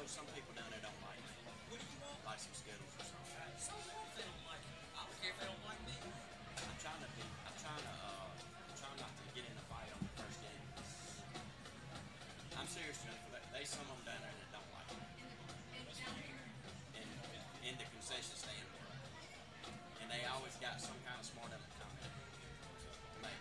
know some people down there don't like me. What do you want? Like some Skittles or something. So what if they don't like you? I don't care if they don't like me. I'm trying not to get in a fight on the first game. I'm serious, Jennifer. There's some of them down there that don't like me. In the concession stand. And they always got some kind of smart aleck comment to make.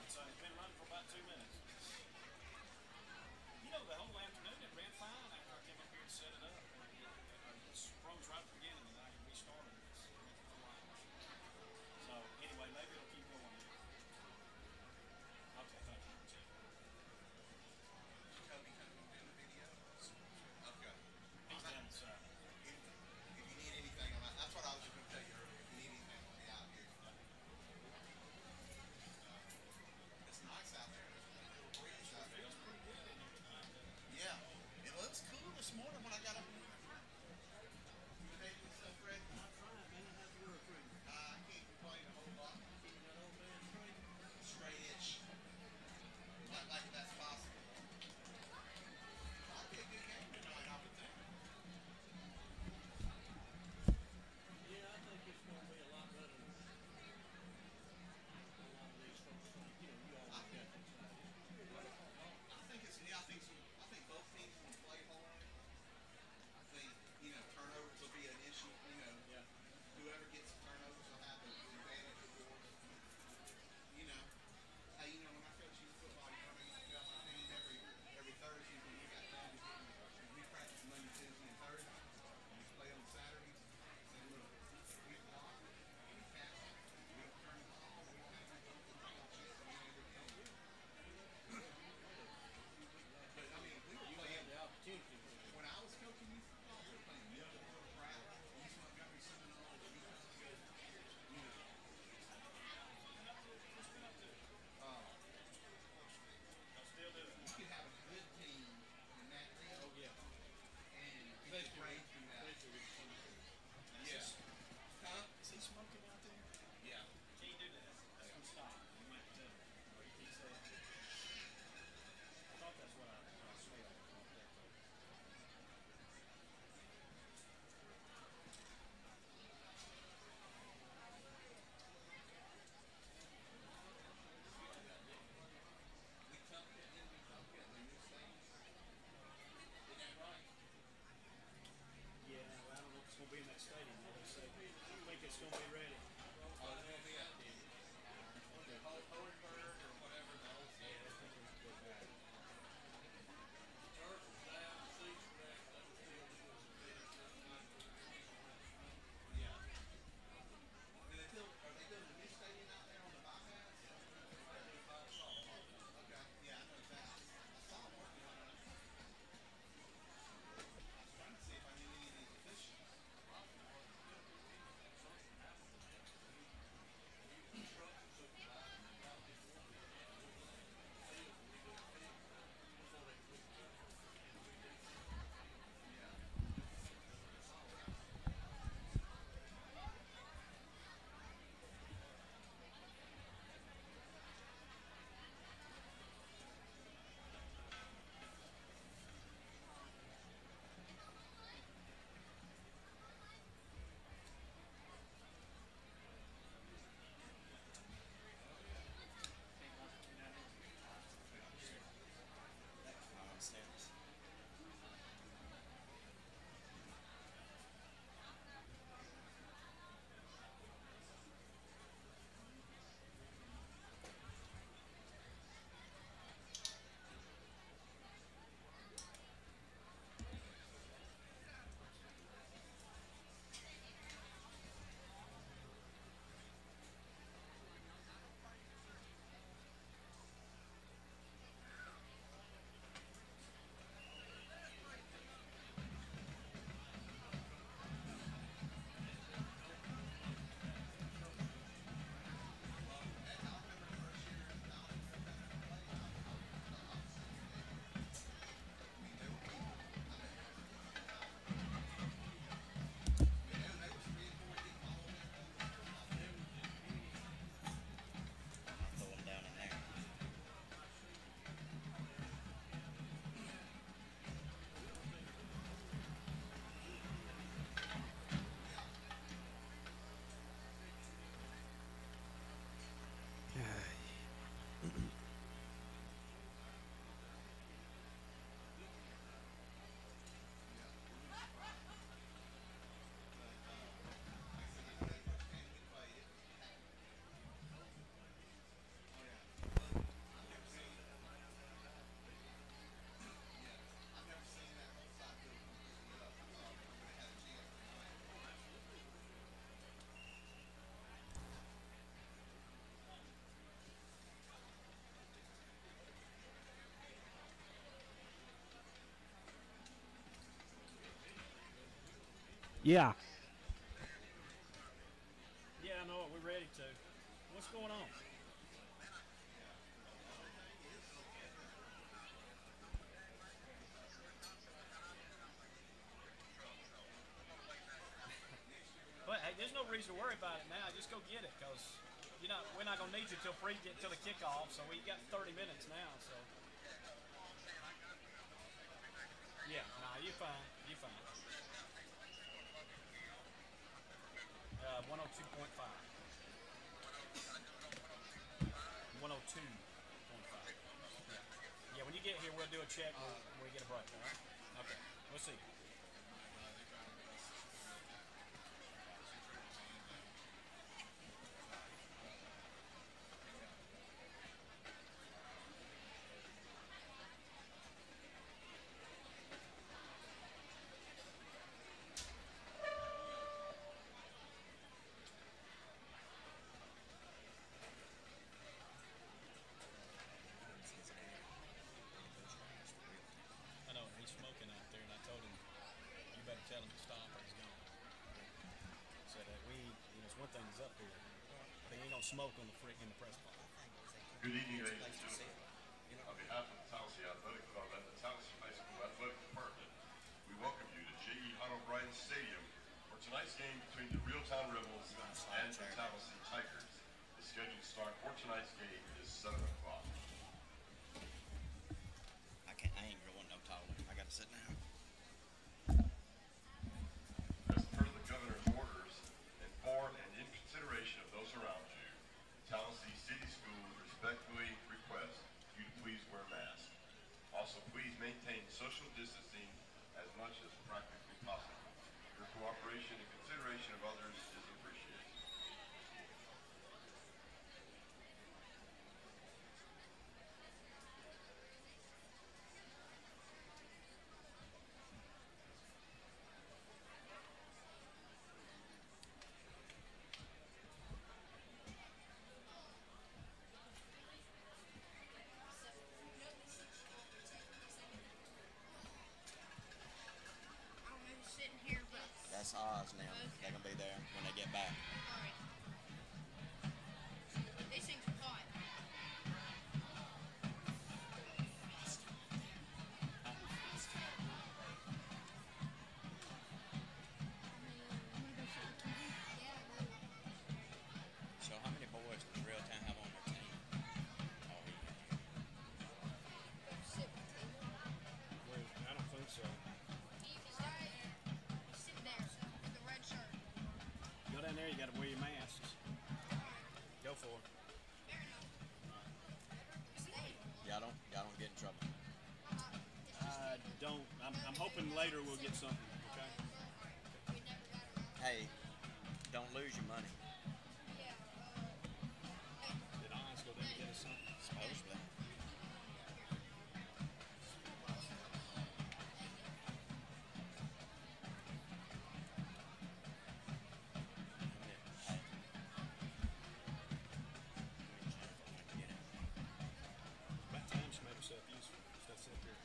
It's been running for about 2 minutes. You know, the whole afternoon it ran fine after I came up here and set it up. It froze right at the beginning and I restarted it. So anyway, maybe it'll keep going. Okay, thank you. Kobe coming in the video. Okay. He's down the side. If you need anything on that, that's what I was just going to tell you earlier. If you need anything on the out here. It's nice out there. There's a little breeze out there. Feels pretty good in here tonight. Yeah. It looks cool this morning when I got up. Yeah. Yeah, I know it. We're ready to. What's going on? But hey, there's no reason to worry about it now. Just go get it, cause we're not gonna need you till the kickoff. So we got 30 minutes now. So yeah, nah, you're fine. You're fine. 102.5. 102.5. Yeah. Yeah. When you get here, we'll do a check when we get a break. All right. Okay. We'll see you. I know he's smoking out there, and I told him, "You better tell him to stop, or he's gone." Said that it's one thing he's up here, but he ain't gonna smoke on in the press box. Good evening, ladies and gentlemen. On behalf of the Tallassee Athletic Club and the Tallassee High School Athletic Department, we welcome you to J.E. Hunt O'Brien Stadium for tonight's game between the Reeltown Rebels and the Tallassee Tigers. The scheduled start for tonight's game is 7 o'clock. I ain't growing no taller. I gotta sit down. As per the governor's orders, and for and in consideration of those around you, Tallassee City Schools respectfully request you to please wear masks. Also, please maintain social distancing as much as practically possible. Your cooperation and consideration of others is appreciated. Sitting here, but That's Oz now. They're gonna be there when they get back. all right. These things are hot. So how many boys does Reeltown have on their team? Oh, Sit with me. I don't think so. Sit there with the red shirt. Go down there. You got to wear your masks. Go for it. Fair enough. Stay. y'all don't get in trouble. Don't. I'm hoping later we'll get something. Okay. We never got around. Hey, don't lose your money. Yeah. Did Oz go there to get us something? Supposedly. Hey. About time she made herself useful. That's up here.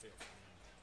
Feel fine.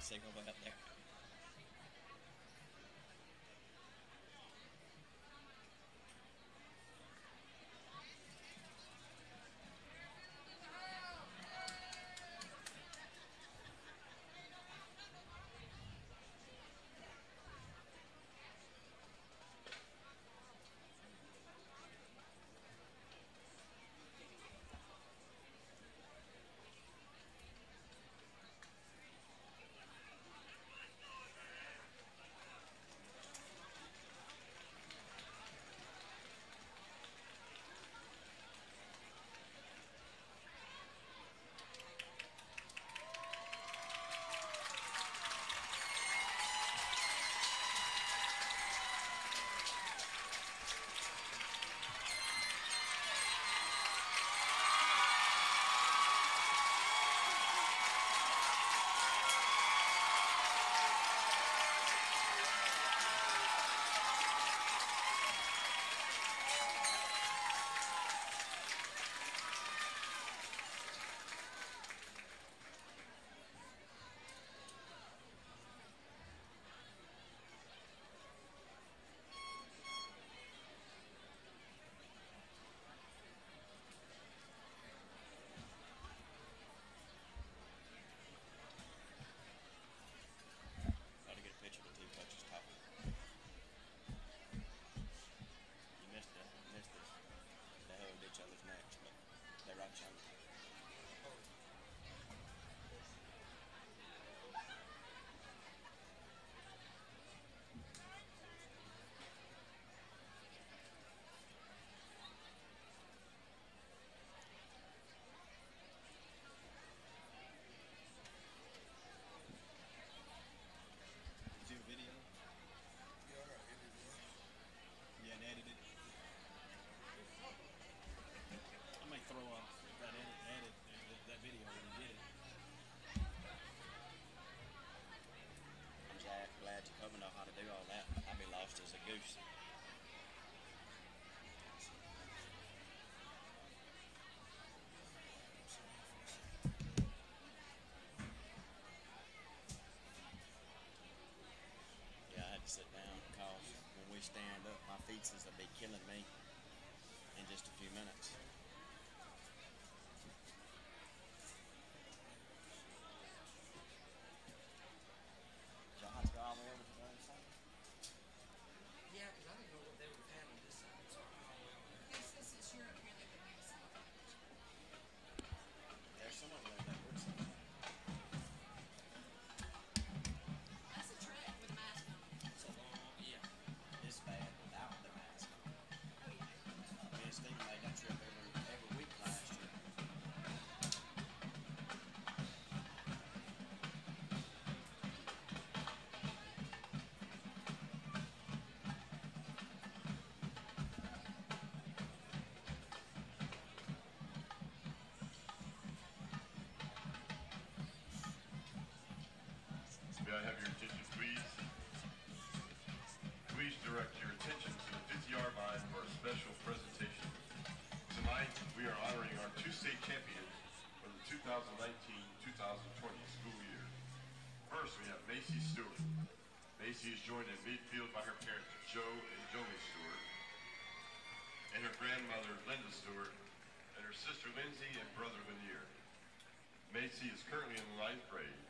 signal out there. Try to get a picture of the two coaches talking. You missed it. You missed this. They hugged each other's necks, but they're right behind you. Do a video? Yeah, I got everywhere. Yeah, and edit it. I may throw up that that video when you get it. I'm glad you come and know how to do all that. I'd be lost as a goose. Yeah, I had to sit down because when we stand up, my feces will be killing me in just a few minutes. Y'all have to go all the way over to the other side? Yeah, because I didn't know what they would have had on this side, so I'm all the way over there. This is Europe here. They would make some. There's some of them that would say. That's a trek with a mask on. It's a long, yeah. It's bad without the mask on. Oh yeah. Me and Stephen made that trip every week last year. May I have your attention, please? Please direct your attention to the 50-yard line for a special presentation. Tonight, we are honoring our two state champions for the 2019-2020 school year. First, we have Macy Stewart. Macy is joined in midfield by her parents, Joe and Joni Stewart, and her grandmother, Linda Stewart, and her sister, Lindsay, and brother, Lanier. Macy is currently in the 9th grade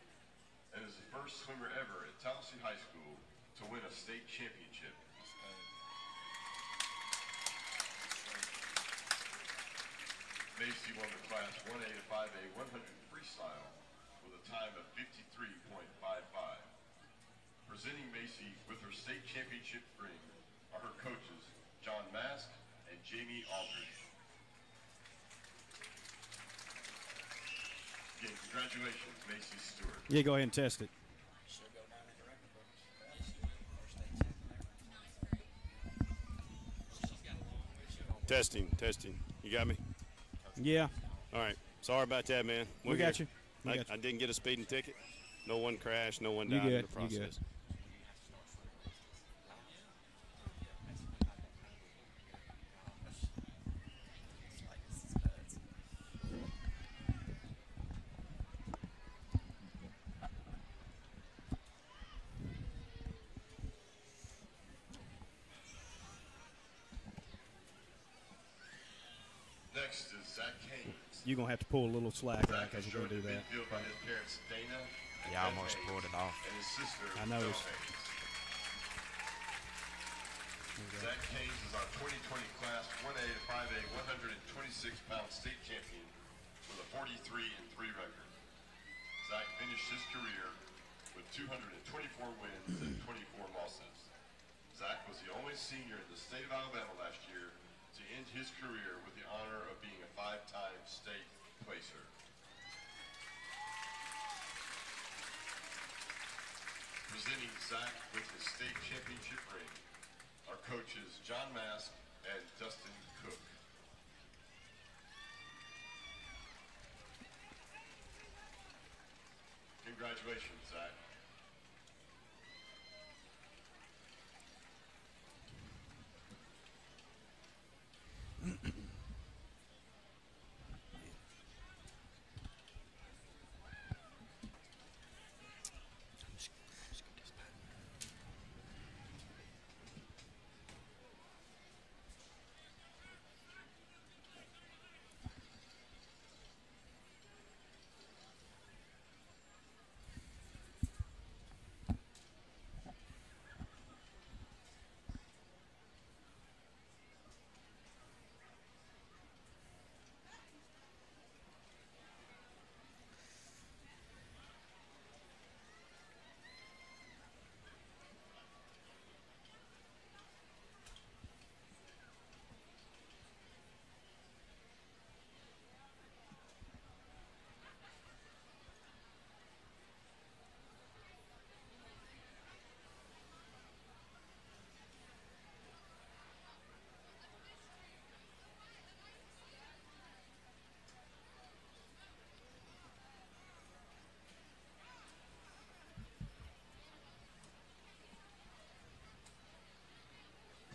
and is the first swimmer ever at Tallassee High School to win a state championship. Macy won the Class 1A to 5A 100 freestyle with a time of 53.55. Presenting Macy with her state championship ring are her coaches, John Mask and Jamie Aldridge. Again, congratulations, Macy Stewart. Yeah, go ahead and test it. Should go down in the record books. Yes, you will. First state champion there. Ninth grade. She's got a long way to go. Testing. You got me? Yeah, All right. Sorry about that, man. we got you. We got I you. didn't get a speeding ticket. No one crashed. No one You died in good, the you good. process. It's like this is nuts. Next is Zach Haynes. You're going to have to pull a little slack out Zach because is you're going joined to do in that. midfield by his parents Dana and Yeah, I Beth almost Haynes, pulled it off. and his sister I Belle noticed. Haynes. Zach Haynes is our 2020 class 1A to 5A 126-pound state champion with a 43-3 record. Zach finished his career with 224 wins and 24 losses. Zach was the only senior in the state of Alabama last year to end his career with the honor of being a 5-time state placer. Presenting Zach with his state championship ring, our coaches John Mask and Dustin Cook. Congratulations, Zach.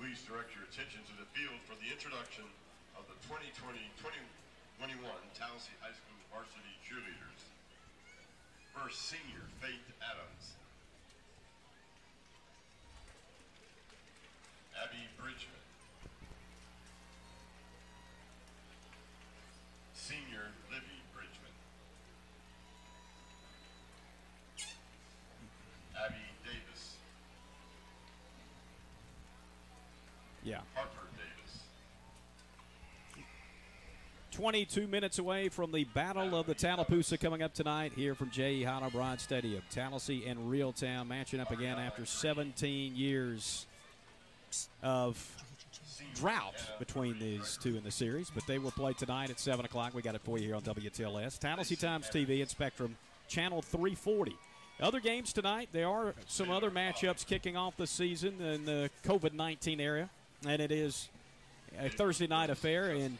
Please direct your attention to the field for the introduction of the 2020-2021 Tallassee High School varsity cheerleaders. First, senior Faith Adams. Abby Bridgman. Senior Libby Bridgman. Abby Davis. Yeah. Harper Davis. 22 minutes away from the Battle of the Tallapoosa coming up tonight here from J.E. Howard Stadium. Tallassee and Reeltown matching up again after 17 years of drought between these two in the series, but they will play tonight at 7 o'clock. We got it for you here on WTLS. Tallassee Times TV and Spectrum, Channel 340. Other games tonight, there are some other matchups kicking off the season in the COVID-19 era, and it is a Thursday night affair in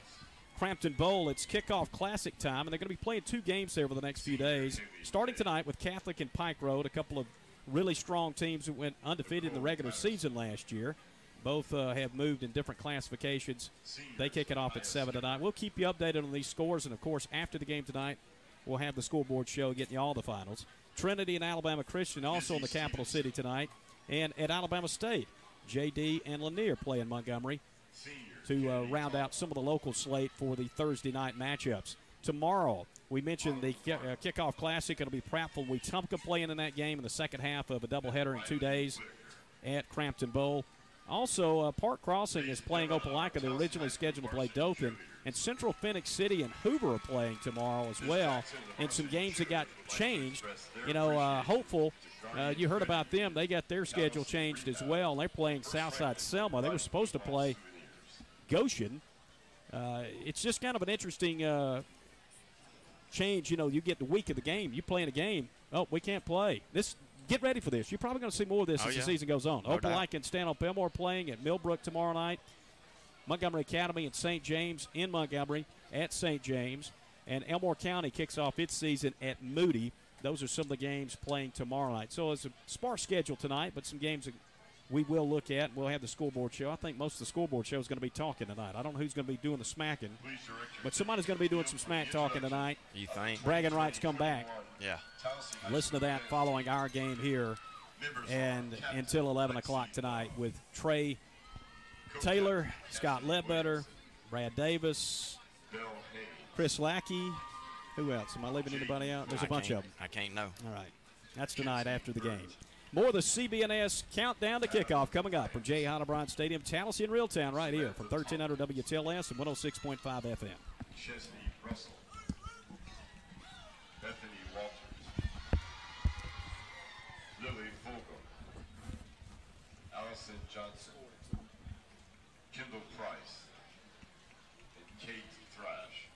Crampton Bowl. It's kickoff classic time, and they're going to be playing two games there over the next few days, starting tonight with Catholic and Pike Road, a couple of really strong teams that went undefeated in the regular season last year. Both have moved in different classifications. They kick it off at 7 tonight. We'll keep you updated on these scores, and, of course, after the game tonight, we'll have the scoreboard show getting you all the finals. Trinity and Alabama Christian also in the capital city tonight. And at Alabama State, J.D. and Lanier play in Montgomery to round out some of the local slate for the Thursday night matchups. Tomorrow, we mentioned the kickoff classic. It'll be Prattville Wetumpka playing in that game in the second half of a doubleheader in 2 days at Crampton Bowl. Also, Park Crossing is playing Opelika. They're originally scheduled to play Dothan. And Central Phoenix City and Hoover are playing tomorrow as well. And some games that got changed. You know, Hopeful, you heard about them. They got their schedule changed as well. They're playing Southside Selma. They were supposed to play Goshen. It's just kind of an interesting change. You know, you get the week of the game. You play in a game. Oh, we can't play. Get ready for this. You're probably going to see more of this as the season goes on. Opelika and Stanhope Elmore playing at Millbrook tomorrow night. Montgomery Academy and St. James in Montgomery at St. James. And Elmore County kicks off its season at Moody. Those are some of the games playing tomorrow night. So it's a sparse schedule tonight, but some games that we will look at. We'll have the scoreboard show. I think most of the scoreboard show is going to be talking tonight. I don't know who's going to be doing the smacking, but somebody's going to be doing some smack talking tonight. You think? Bragging rights come back. Yeah. Listen to that following our game here and until 11 o'clock tonight with Trey Taylor, Scott Ledbetter, Brad Davis, Bell Haynes. Chris Lackey. Who else? Am I leaving anybody out? There's a bunch of them. I can't know. All right. That's tonight after the game. More of the CBNS countdown to kickoff coming up from J. Howard Bryant Stadium, Tallassee and Reeltown, right here from 1300 WTLS and 106.5 FM. Chesney Russell. Bethany Walters. Lily Vogel. Allison Johnson. Kendall Price. And Kate Thrash.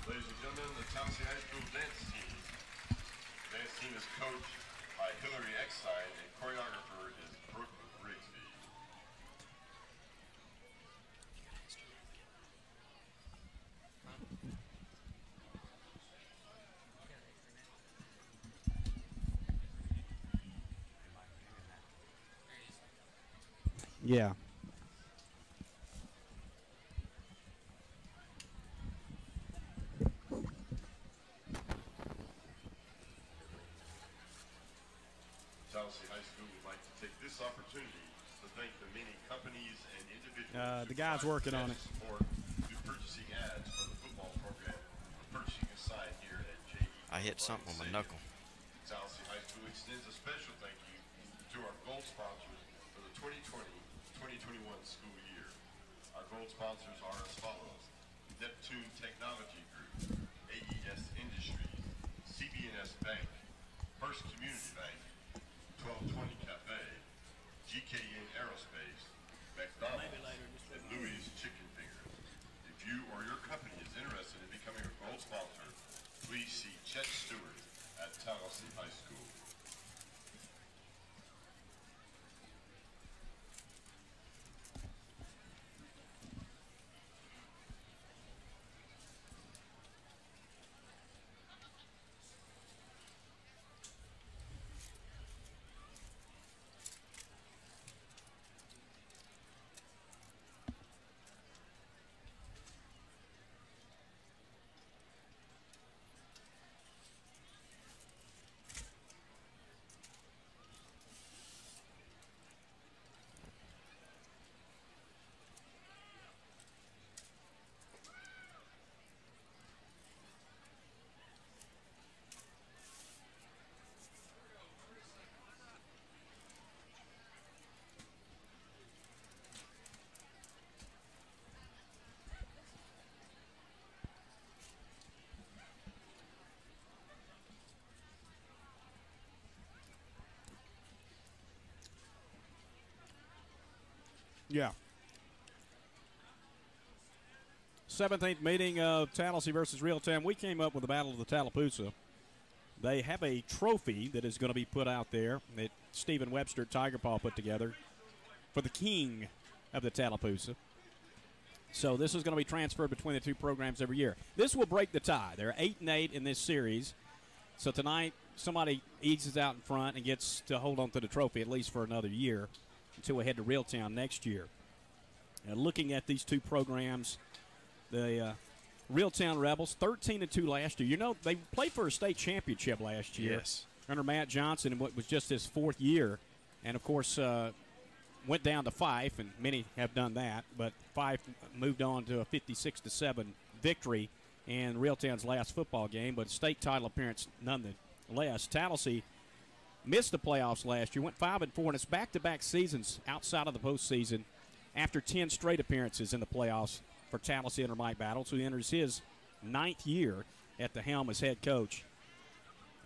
Ladies and gentlemen, the Tallassee High School dance team. The dance team is coached by Hillary Eckstein and choreographer is Brooke Rigsby. Yeah. Tallassee High School would like to take this opportunity to thank the many companies and individuals The guy's working on it. support through purchasing ads for the football program and purchasing a sign here at J.E. I hit something with my knuckle. Tallassee High School extends a special thank you to our gold sponsors for the 2020-2021 school year. Our gold sponsors are as follows: Neptune Technology Group, AES Industries, CBNS Bank, First Community Bank, 1220 Cafe, GKN Aerospace, McDonald's, and Louis Chicken Fingers. If you or your company is interested in becoming a gold sponsor, please see Chet Stewart at Tallassee High School. Yeah. 17th meeting of Tallassee versus Reeltown. We came up with the Battle of the Tallapoosa. They have a trophy that is going to be put out there that Stephen Webster at Tiger Paw put together for the king of the Tallapoosa. So this is going to be transferred between the two programs every year. This will break the tie. They're 8-8 in this series. So tonight, somebody eases out in front and gets to hold on to the trophy at least for another year until we head to Reeltown next year. Looking at these two programs, the Reeltown Rebels, 13-2 last year. You know, they played for a state championship last year. Yes. Under Matt Johnson in what was just his 4th year. And, of course, went down to Fife, and many have done that. But Fife moved on to a 56-7 victory in Reeltown's last football game, but a state title appearance nonetheless. Tallassee missed the playoffs last year, went 5-4, and it's back-to-back seasons outside of the postseason after 10 straight appearances in the playoffs for Tallassee under Mike Battles, who enters his 9th year at the helm as head coach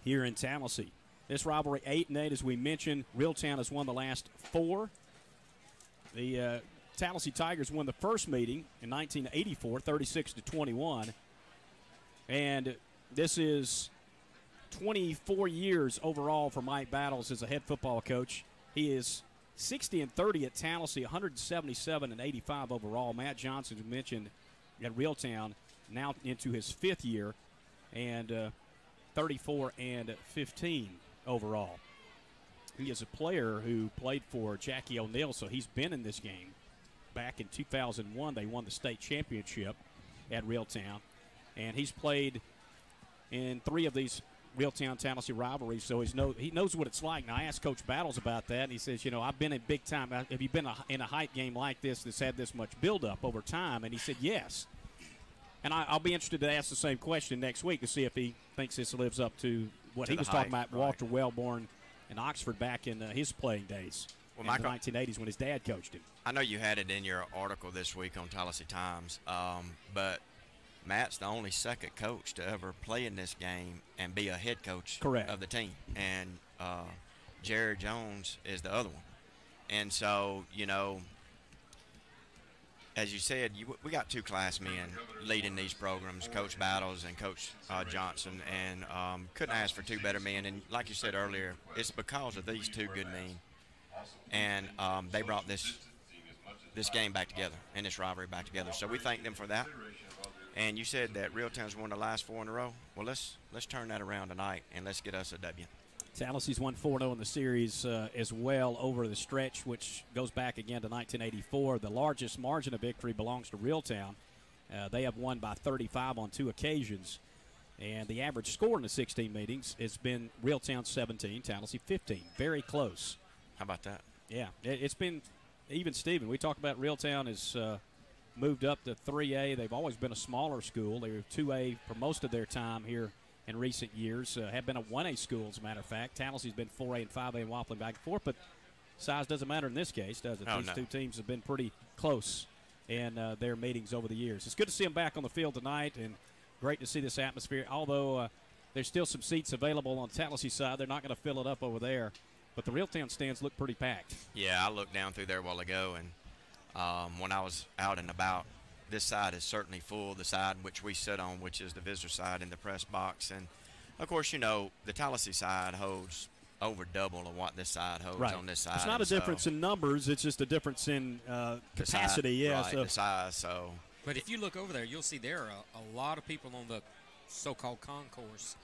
here in Tallassee. This rivalry 8-8, as we mentioned. Reeltown has won the last 4. The Tallassee Tigers won the first meeting in 1984, 36-21. And this is 24 years overall for Mike Battles as a head football coach. He is 60-30 at Tallassee, 177-85 overall. Matt Johnson, who mentioned at Reeltown, now into his 5th year, and 34-15 overall. He is a player who played for Jackie O'Neill, so he's been in this game. Back in 2001, they won the state championship at Reeltown, and he's played in 3 of these Reeltown-Tallassee rivalries, so he knows what it's like. Now, I asked Coach Battles about that, and he says, I've been in big time. Have you been in a hype game like this that's had this much buildup over time? And he said, yes. And I'll be interested to ask the same question next week to see if he thinks this lives up to what he was talking about, Walter Wellborn in Oxford back in his playing days in the 1980s when his dad coached him. I know you had it in your article this week on Tallassee Times, but Matt's the only second coach to ever play in this game and be a head coach of the team. And Jerry Jones is the other one. And so, as you said, we got 2 classmen leading these programs, Coach Battles and Coach Johnson, and couldn't ask for 2 better men. And like you said earlier, it's because of these 2 good men. And they brought this game back together and this rivalry back together. So we thank them for that. And you said that Reeltown's won the last 4 in a row. Well, let's turn that around tonight, and let's get us a W. Tallassee's won 4-0 in the series as well over the stretch, which goes back again to 1984. The largest margin of victory belongs to Reeltown. They have won by 35 on 2 occasions. And the average score in the 16 meetings has been Reeltown 17, Tallassee 15. Very close. How about that? Yeah, it's been even Steven. We talk about Reeltown has moved up to 3A. They've always been a smaller school. They were 2A for most of their time here in recent years. Have been a 1A school, as a matter of fact. Tallassee's been 4A and 5A and waffling back and forth, but size doesn't matter in this case, does it? These 2 teams have been pretty close in their meetings over the years. It's good to see them back on the field tonight, and great to see this atmosphere. Although there's still some seats available on Tallassee side, they're not going to fill it up over there. But the Reeltown stands look pretty packed. Yeah, I looked down through there a while ago, and when I was out and about, this side is certainly full, the side which we sit on, which is the visitor side in the press box. And, of course, the Tallassee side holds over double of what this side holds on this side. It's not a difference in numbers. It's just a difference in capacity. The size. So. But if you look over there, you'll see there are a lot of people on the so-called concourse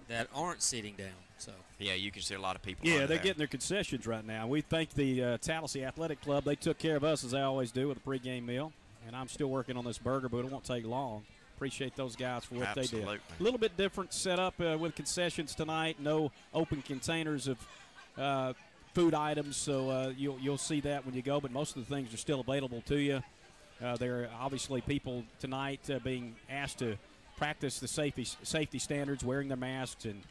that aren't sitting down. So yeah, you can see a lot of people. Yeah, they're getting their concessions right now. We thank the Tallassee Athletic Club. They took care of us as they always do with a pregame meal. And I'm still working on this burger, but it won't take long. Appreciate those guys for what they did. A little bit different setup with concessions tonight. No open containers of food items, so you'll see that when you go. But most of the things are still available to you. There are obviously people tonight being asked to practice the safety standards, wearing their masks and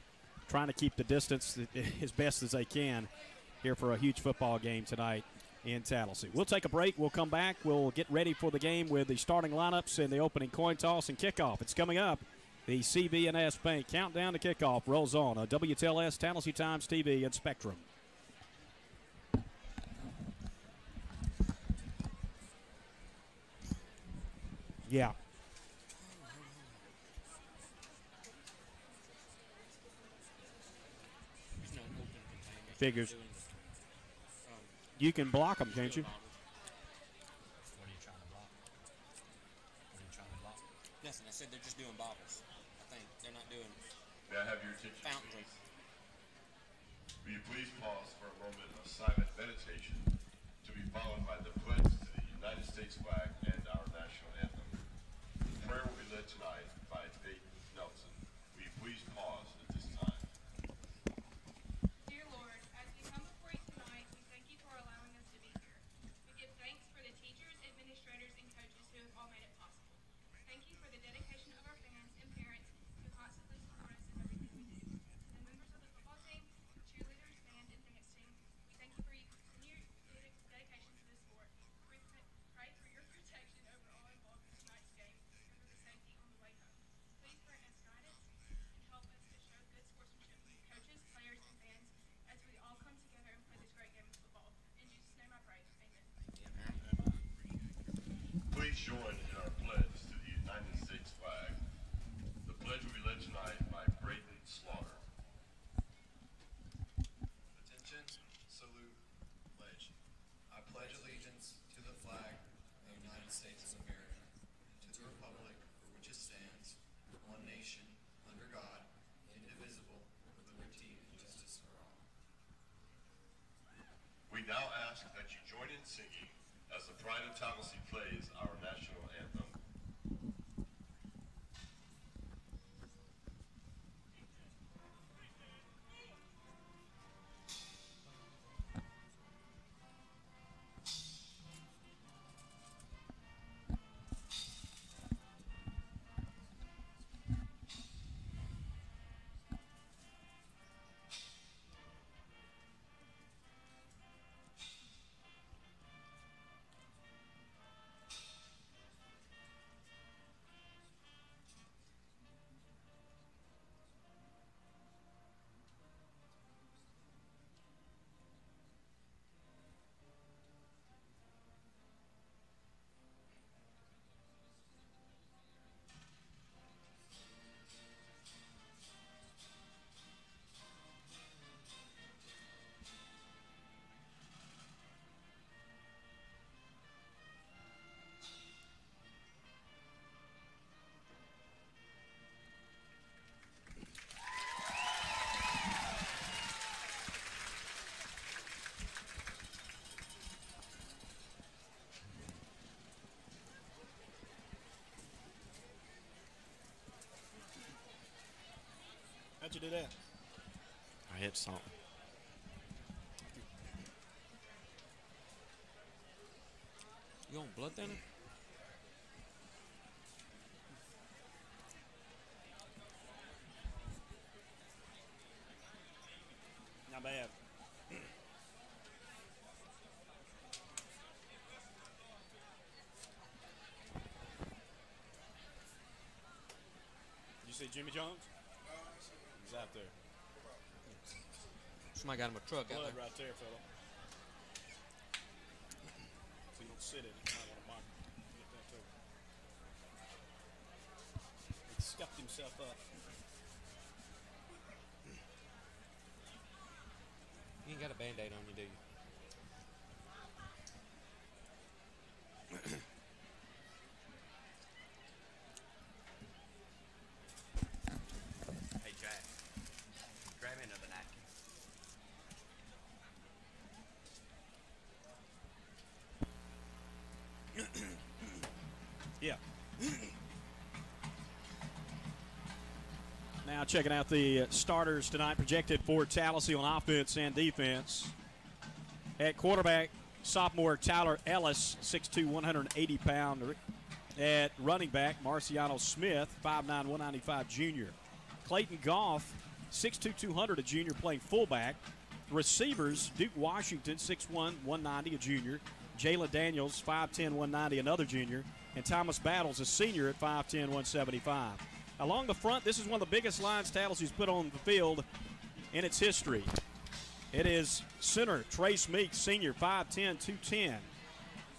trying to keep the distance as best as they can here for a huge football game tonight in Tallassee. We'll take a break. We'll come back. We'll get ready for the game with the starting lineups and the opening coin toss and kickoff. It's coming up. The CB&S Bank countdown to kickoff rolls on WTLS, Tallassee Times TV, and Spectrum. Yeah. Figures. You can block them, can't you? What are you trying to block? Nothing. I said they're just doing bottles. I think they're not doing May I have your attention, fountain please? drink. Will you please pause for a moment of silent meditation to be followed by the pledge to the United States flag and our national anthem. Prayer will be led tonight by Faith Nelson. Will you please pause at this time? Dear Lord, as we come before you tonight, we thank you for allowing us to be here. We give thanks for the teachers, administrators, and coaches who have all made it possible. Thank you for the dedication of our fans and parents who constantly support us in everything we do. To the members of the football team, cheerleaders, band, and dance team, we thank you for your continued dedication to the sport. We pray for your protection over all involved in tonight's game and for the safety on the way home. Please grant us guidance and help us to show good sportsmanship to coaches, players, and fans as we all come together and play this great game of football. In Jesus' name I pray. Amen. Please join in our pledge to the United States flag. The pledge will be led tonight by Braden Slaughter. Attention, salute, pledge. I pledge allegiance to the flag of the United States of America and to the republic for which it stands, one nation, under God, indivisible, with liberty and justice for all. We now ask that you join in singing as the Pride of Tallassee plays our national anthem. How'd you do that? I hit something. You on blood thinner? Not bad. Did you see Jimmy Jones? He's out there. Somebody got him a truck out Blood there. right there, fella. So you don't sit in it. You might want to mark it. Get that too. He scuffed himself up. You ain't got a Band-Aid on you, do you? Hey, Jack. Grab me another napkin. Yeah. Now checking out the starters tonight projected for Tallassee on offense and defense. At quarterback, sophomore Tyler Ellis, 6'2", 180-pound. At running back, Marciano Smith, 5'9", 195 junior. Clayton Goff, 6'2", 200, a junior playing fullback. Receivers, Duke Washington, 6'1", 190, a junior. Jalen Daniels, 5'10", 190, another junior. And Thomas Battles, a senior at 5'10", 175. Along the front, this is one of the biggest lines Tallassee's put on the field in its history. It is center, Trace Meeks, senior, 5'10", 210.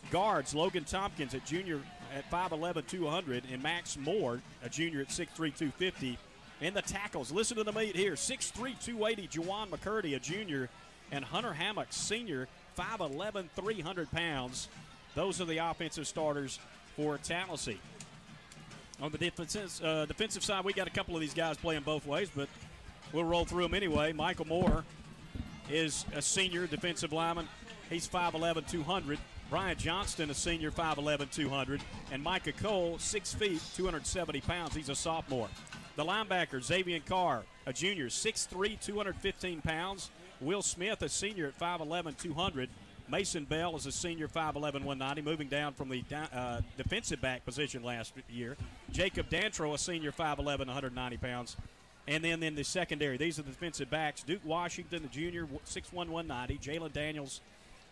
Guards, Logan Tompkins, a junior at 5'11", 200. And Max Moore, a junior at 6'3", 250. And the tackles, listen to the meat here, 6'3", 280, Juwan McCurdy, a junior. And Hunter Hammock, senior, 5'11", 300 pounds. Those are the offensive starters for Tallassee. On the defensive side, we got a couple of these guys playing both ways, but we'll roll through them anyway. Michael Moore is a senior defensive lineman. He's 5'11", 200. Brian Johnston, a senior, 5'11", 200. And Micah Cole, 6 feet, 270 pounds. He's a sophomore. The linebacker, Xavier Carr, a junior, 6'3", 215 pounds. Will Smith, a senior at 5'11", 200. Mason Bell is a senior, 5'11", 190, moving down from the defensive back position last year. Jacob Dantro, a senior, 5'11", 190 pounds. And then in the secondary, these are the defensive backs. Duke Washington, the junior, 6'1", 190. Jalen Daniels,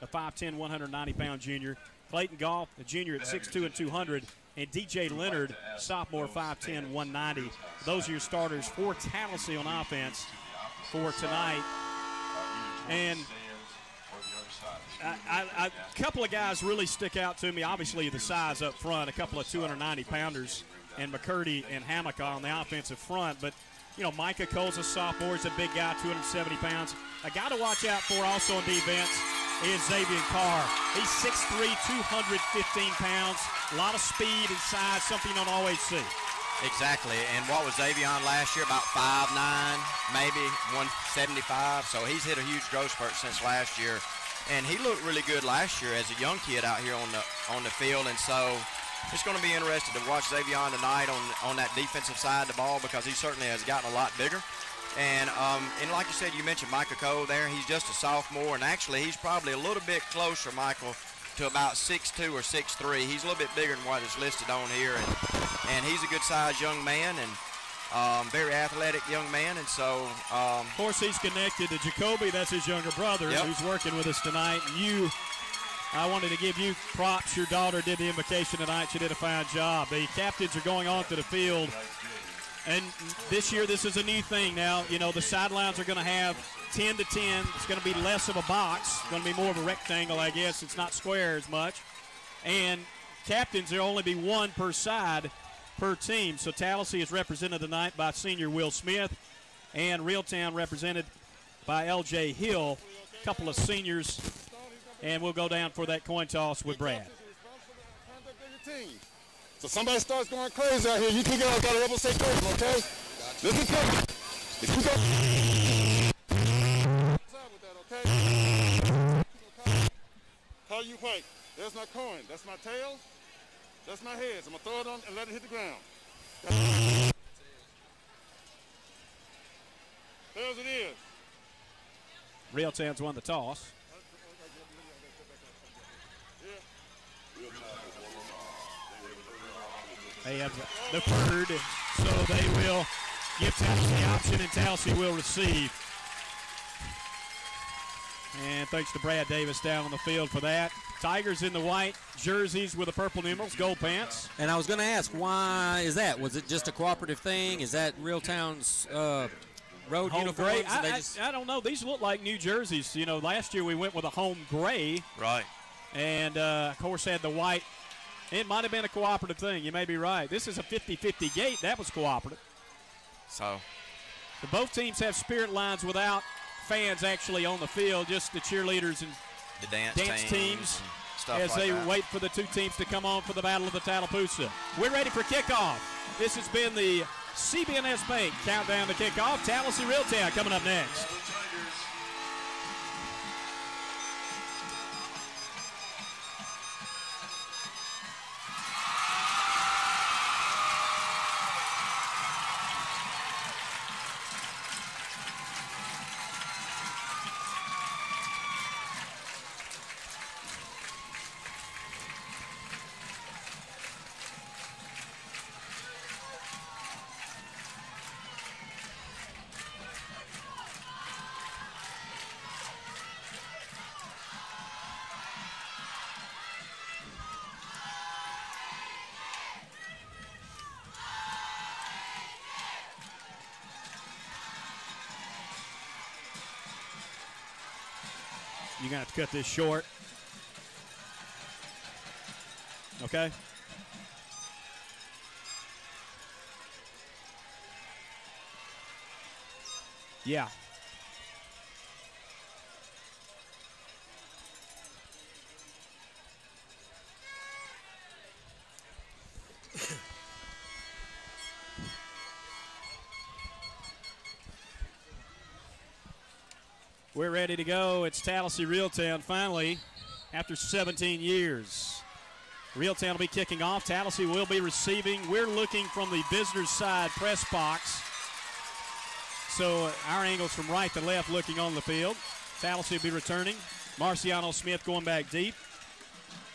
a 5'10", 190-pound junior. Clayton Goff, a junior at 6'2", and 200. And DJ Leonard, sophomore, 5'10", 190. Those are your starters for Tallassee on offense for tonight. And a couple of guys really stick out to me. Obviously, the size up front, a couple of 290-pounders, and McCurdy and Hammock on the offensive front. But, you know, Micah Cole's a sophomore. He's a big guy, 270 pounds. A guy to watch out for also on defense is Xavier Carr. He's 6'3", 215 pounds. A lot of speed and size, something you don't always see. Exactly, and what was Xavier last year? About 5'9", maybe 175. So he's hit a huge growth spurt since last year, and he looked really good last year as a young kid out here on the field. And so it's going to be interesting to watch Xavier tonight on that defensive side of the ball, because he certainly has gotten a lot bigger. And like you said, you mentioned Micah Cole there. He's just a sophomore, and actually he's probably a little bit closer, Michael, to about 6'2" or 6'3". He's a little bit bigger than what is listed on here, and he's a good-sized young man and very athletic young man. And so, of course, he's connected to Jacoby. That's his younger brother, yep, who's working with us tonight. And I wanted to give you props. Your daughter did the invocation tonight. She did a fine job. The captains are going on to the field. And this year, this is a new thing now. You know, the sidelines are going to have 10 to 10. It's going to be less of a box. It's going to be more of a rectangle, I guess. It's not square as much. And captains, there will only be one per side per team. So Tallassee is represented tonight by senior Will Smith, and Reeltown represented by L.J. Hill, a couple of seniors. And we'll go down for that coin toss with Brad. So somebody starts going crazy out here, you two guys gotta help say crazy, okay? This is coming. If you go with that, okay? How you fight? There's my coin. That's my tail. That's my head. So I'm gonna throw it on and let it hit the ground. Tails it is. Reeltown's won the toss. They have the third, so they will give Tallassee the option, and Tallassee will receive. And thanks to Brad Davis down on the field for that. Tigers in the white jerseys with the purple numerals, gold pants. And I was going to ask, why is that? Was it just a cooperative thing? Is that Reeltown's road home uniforms? gray? I don't know. These look like new jerseys. You know, last year we went with a home gray. right. And, of course, had the white. It might have been a cooperative thing. You may be right. This is a 50-50 gate. That was cooperative. So both teams have spirit lines without fans actually on the field, just the cheerleaders and the dance teams and stuff as like they that. wait for the two teams to come on for the Battle of the Tallassee. We're ready for kickoff. This has been the CBNS Bank countdown to kickoff. Tallassee Reeltown coming up next. You're going to have to cut this short. Okay. Yeah. We're ready to go. It's Tallassee Reeltown finally after 17 years. Reeltown will be kicking off. Tallassee will be receiving. We're looking from the visitor's side press box. So our angle's from right to left looking on the field. Tallassee will be returning. Marciano Smith going back deep.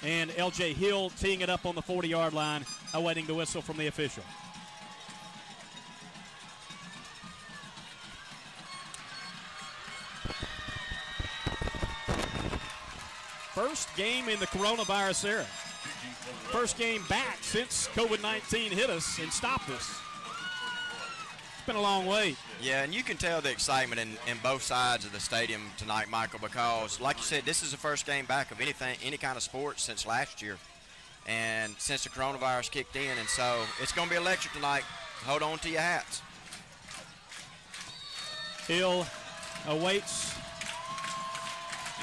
And L.J. Hill teeing it up on the 40-yard line, awaiting the whistle from the official. First game in the coronavirus era. First game back since COVID-19 hit us and stopped us. It's been a long wait. Yeah, and you can tell the excitement in both sides of the stadium tonight, Michael, because, like you said, this is the first game back of any kind of sports since last year and since the coronavirus kicked in, and so it's going to be electric tonight. Hold on to your hats. Hill awaits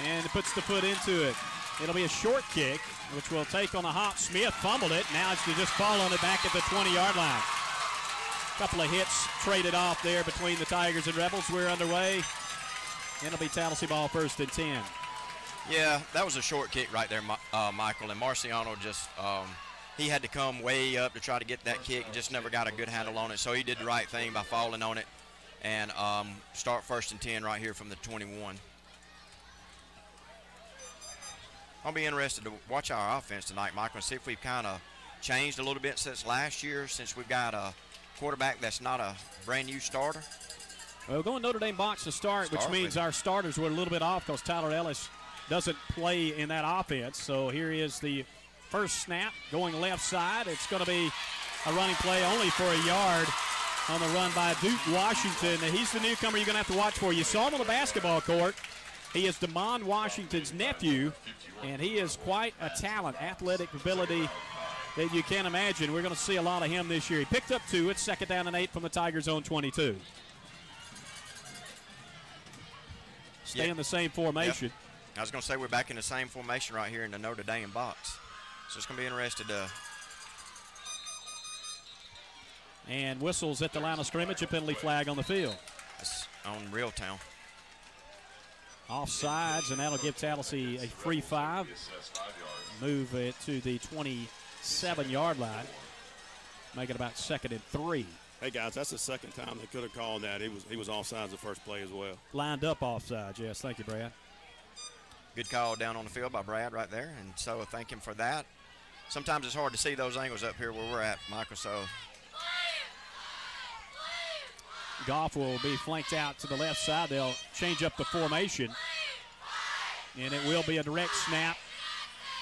and puts the foot into it. It'll be a short kick, which will take on the hop. Smith fumbled it. Now it's to just fall on it back at the 20-yard line. Couple of hits traded off there between the Tigers and Rebels. We're underway. It'll be Tallassee ball 1st and 10. Yeah, that was a short kick right there, Michael. And Marciano just, he had to come way up to try to get that kick and just never got a good handle on it. So he did the right thing by falling on it and start 1st and 10 right here from the 21. I'll be interested to watch our offense tonight, Michael, and see if we've kind of changed a little bit since last year, since we've got a quarterback that's not a brand-new starter. Well, going Notre Dame box to start, which means our starters were a little bit off because Tyler Ellis doesn't play in that offense. So here is the first snap going left side. It's going to be a running play only for a yard on the run by Duke Washington. He's the newcomer you're going to have to watch for. You saw him on the basketball court. He is DeMond Washington's nephew, and he is quite a talent, athletic ability that you can't imagine. We're going to see a lot of him this year. He picked up 2. It's 2nd down and 8 from the Tigers' own 22. Stay in the same formation. Yep. I was going to say we're back in the same formation right here in the Notre Dame box. So it's going to be interesting to. And whistles at the line of scrimmage, a penalty flag on the field. That's on Reeltown. Offsides, and that'll give Tallassee a free 5. Move it to the 27-yard line. Make it about 2nd and 3. Hey, guys, that's the second time they could have called that. He was offsides the first play as well. Lined up offsides, yes. Thank you, Brad. Good call down on the field by Brad right there, and so thank him for that. Sometimes it's hard to see those angles up here where we're at, Michael, so. Goff will be flanked out to the left side. They'll change up the formation, and it will be a direct snap.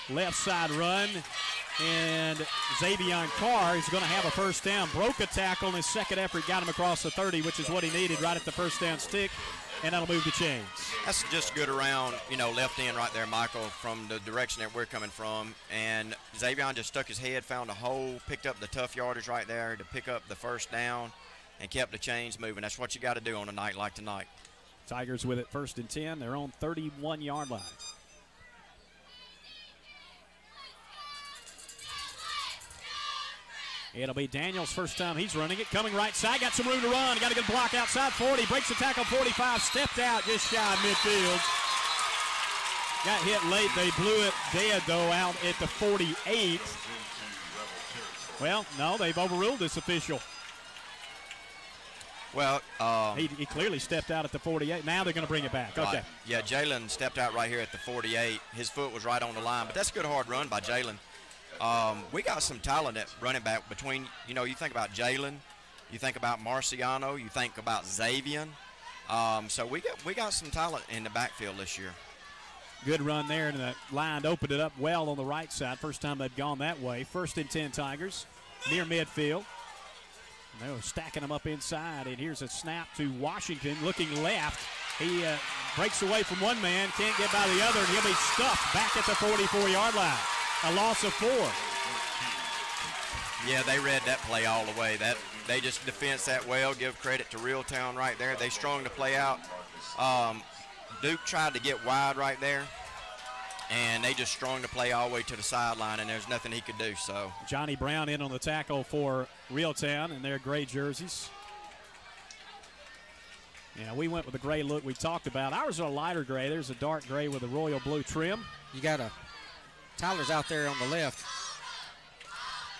Left side run, and Xavion Carr is going to have a first down. Broke a tackle in his second effort, got him across the 30, which is what he needed right at the first down stick, and that'll move the chains. That's just good around, left end right there, Michael, from the direction that we're coming from. And Xavion just stuck his head, found a hole, picked up the tough yardage right there to pick up the first down, and kept the chains moving. That's what you got to do on a night like tonight. Tigers with it 1st and 10. They're on 31-yard line. It'll be Daniels' first time he's running it. Coming right side, got some room to run. Got a good block outside 40. Breaks the tackle 45. Stepped out just shy of midfield. Got hit late. They blew it dead, though, out at the 48. Well, no, they've overruled this official. Well, he clearly stepped out at the 48. Now they're going to bring it back. Okay. Yeah, Jalen stepped out right here at the 48. His foot was right on the line, but that's a good hard run by Jalen. We got some talent at running back between, you think about Jalen, you think about Marciano, you think about Xavion. So we got some talent in the backfield this year. Good run there, and the line opened it up well on the right side. First time they've gone that way. 1st and 10 Tigers, near midfield. And they're stacking them up inside, and here's a snap to Washington looking left. He breaks away from one man, can't get by the other, and he'll be stuffed back at the 44-yard line. A loss of 4. Yeah, they read that play all the way. They just defense that well. Give credit to Reeltown right there. They strung the play out. Duke tried to get wide right there, and they just strung the play all the way to the sideline, and there's nothing he could do. So Johnny Brown in on the tackle for Reeltown in their gray jerseys. Yeah, we went with the gray look we talked about. Ours are a lighter gray. There's a dark gray with a royal blue trim. You got Tyler's out there on the left.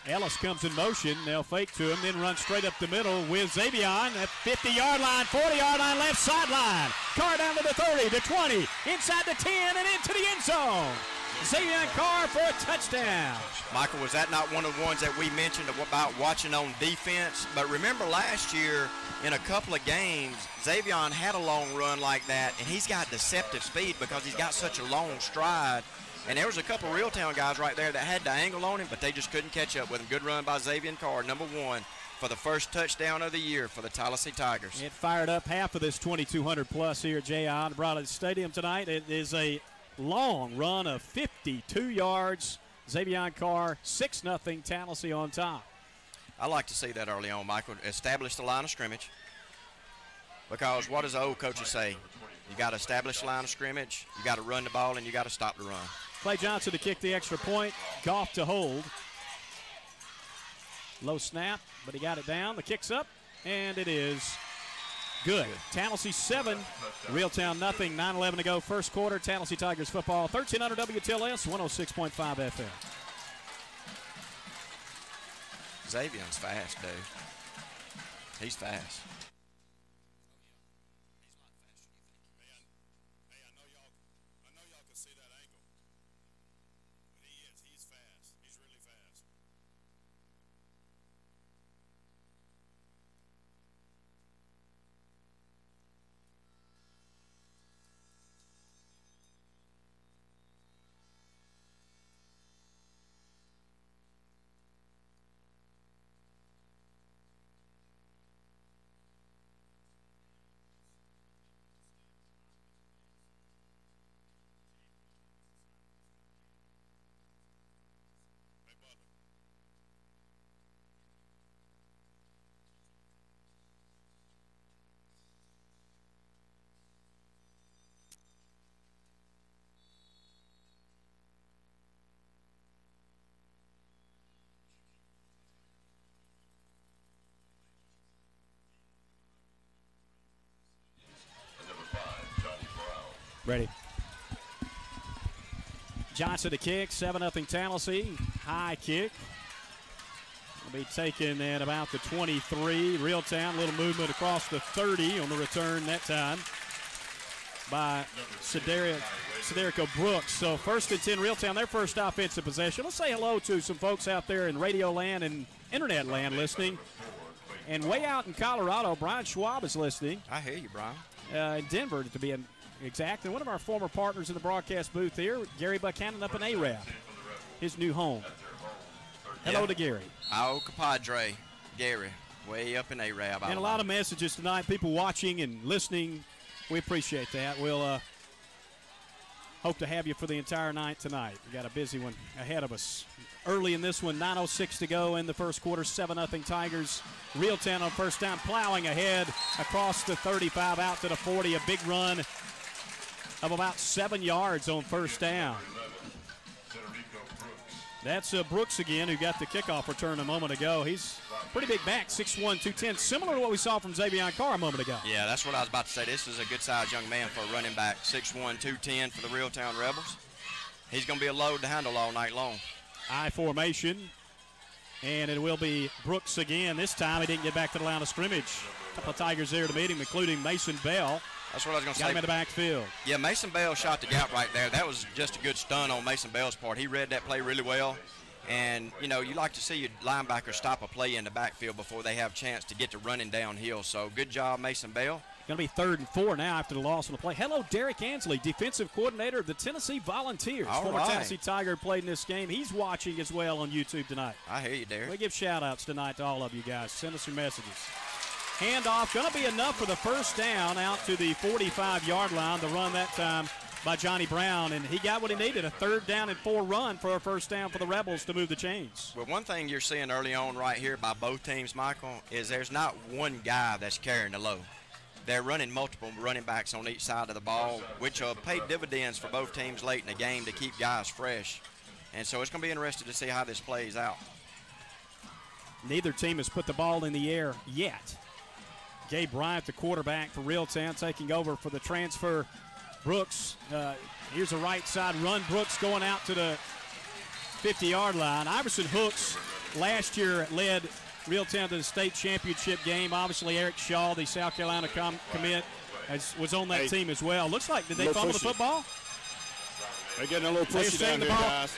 Ellis comes in motion. They'll fake to him, then run straight up the middle with Xavion at 50-yard line, 40-yard line, left sideline. Carr down to the 30, the 20, inside the 10, and into the end zone. Xavion Carr for a touchdown. Michael, was that not one of the ones that we mentioned about watching on defense? But remember last year in a couple of games, Xavion had a long run like that, and he's got deceptive speed because he's got such a long stride. And there was a couple of Reeltown guys right there that had the angle on him, but they just couldn't catch up with him. Good run by Xavion Carr, number 1, for the first touchdown of the year for the Tallassee Tigers. It fired up half of this 2,200 plus here at J.I. Bradley Stadium tonight. It is a long run of 52 yards. Xavion Carr, 6-0, Tallassee on top. I like to see that early on, Michael. Establish the line of scrimmage. Because what does the old coaches say? You got to establish the line of scrimmage, you got to run the ball, and you got to stop the run. Clay Johnson to kick the extra point. Goff to hold. Low snap, but he got it down. The kick's up, and it is good. Tallassee 7, Reeltown nothing. 9:11 to go, first quarter. Tallassee Tigers football. 1300 WTLS, 106.5 FM. Xavion's fast, dude. He's fast. Ready. Johnson to kick, 7-0 Tallassee. High kick. Will be taken at about the 23. Reeltown, little movement across the 30 on the return that time by Cederico Brooks. So 1st and 10, Reeltown, their first offensive possession. Let's say hello to some folks out there in radio land and internet land listening. And way out in Colorado, Brian Schwab is listening. I hear you, Brian. In Denver, to be exact. And one of our former partners in the broadcast booth here, Gary Buchanan up in Arab, his new home. Hello to Gary. Our old compadre, Gary, way up in Arab. And a lot of messages tonight, people watching and listening. We appreciate that. We'll hope to have you for the entire night tonight. We got a busy one ahead of us. Early in this one, 9:06 to go in the first quarter, 7-0 Tigers. Reeltown on first down, plowing ahead across the 35 out to the 40. A big run of about 7 yards on first down. That's Brooks again, who got the kickoff return a moment ago. He's pretty big back, 6'1", 210, similar to what we saw from Xavion Carr a moment ago. Yeah, that's what I was about to say. This is a good-sized young man for a running back, 6'1", 210 for the Reeltown Rebels. He's going to be a load to handle all night long. I formation, and it will be Brooks again. This time he didn't get back to the line of scrimmage. A couple of Tigers there to meet him, including Mason Bell. That's what I was going to say. Got him in the backfield. Yeah, Mason Bell shot the gap right there. That was just a good stun on Mason Bell's part. He read that play really well. And, you know, you like to see your linebacker stop a play in the backfield before they have a chance to get to running downhill. So good job, Mason Bell. Going to be 3rd and 4 now after the loss on the play. Hello, Derek Ansley, defensive coordinator of the Tennessee Volunteers. All Former right. Tennessee Tiger played in this game. He's watching as well on YouTube tonight. I hear you, Derek. We give shout-outs tonight to all of you guys. Send us your messages. Handoff, going to be enough for the first down out to the 45-yard line. The run that time by Johnny Brown, and he got what he needed, a 3rd down and 4 run for a first down for the Rebels to move the chains. Well, one thing you're seeing early on right here by both teams, Michael, is there's not one guy that's carrying the load. They're running multiple running backs on each side of the ball, which paid dividends for both teams late in the game to keep guys fresh. And so it's going to be interesting to see how this plays out. Neither team has put the ball in the air yet. Gabe Bryant, the quarterback for Reeltown, taking over for the transfer Brooks. Here's a right side run. Brooks going out to the 50-yard line. Iverson Hooks last year led Reeltown to the state championship game. Obviously, Eric Shaw, the South Carolina commit, was on that team as well. Looks like, did they fumble the football? They're getting a little pushy down here, guys.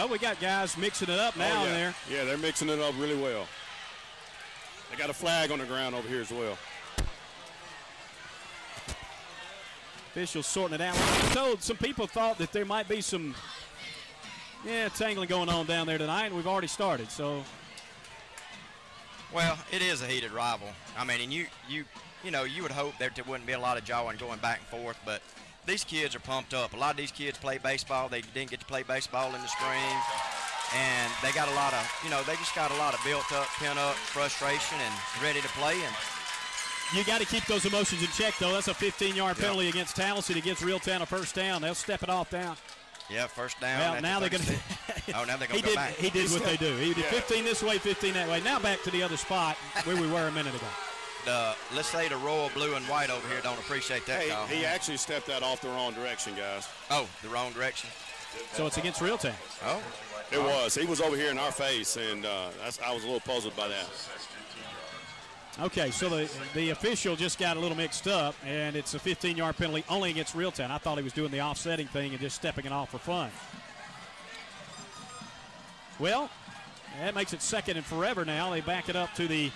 We got guys mixing it up now in there. Yeah, they're mixing it up really well. They got a flag on the ground over here as well. Officials sorting it out. I'm told some people thought that there might be some tangling going on down there tonight, and we've already started. So, well, it is a heated rival. I mean, and you would hope that there wouldn't be a lot of jawing going back and forth, but these kids are pumped up. A lot of these kids play baseball. They didn't get to play baseball in the spring, and they got a lot of, they just got a lot of built up, pent up frustration and ready to play. And you got to keep those emotions in check, though. That's a 15-yard penalty against Tallassee that gives Reeltown a first down. They'll step it off down. Yeah, first down. Well, now they're going to. Oh, now they're going to go back. He did what they do. He did 15 this way, 15 that way. Now back to the other spot where we were a minute ago. Let's say the royal blue and white over here don't appreciate that call. He actually stepped that off the wrong direction, guys. Oh, the wrong direction. So it's against Reeltown. Oh. It was. He was over here in our face, and I was a little puzzled by that. Okay, so the official just got a little mixed up, and it's a 15-yard penalty only against Reeltown. I thought he was doing the offsetting thing and just stepping it off for fun. Well, that makes it second and forever now. They back it up to the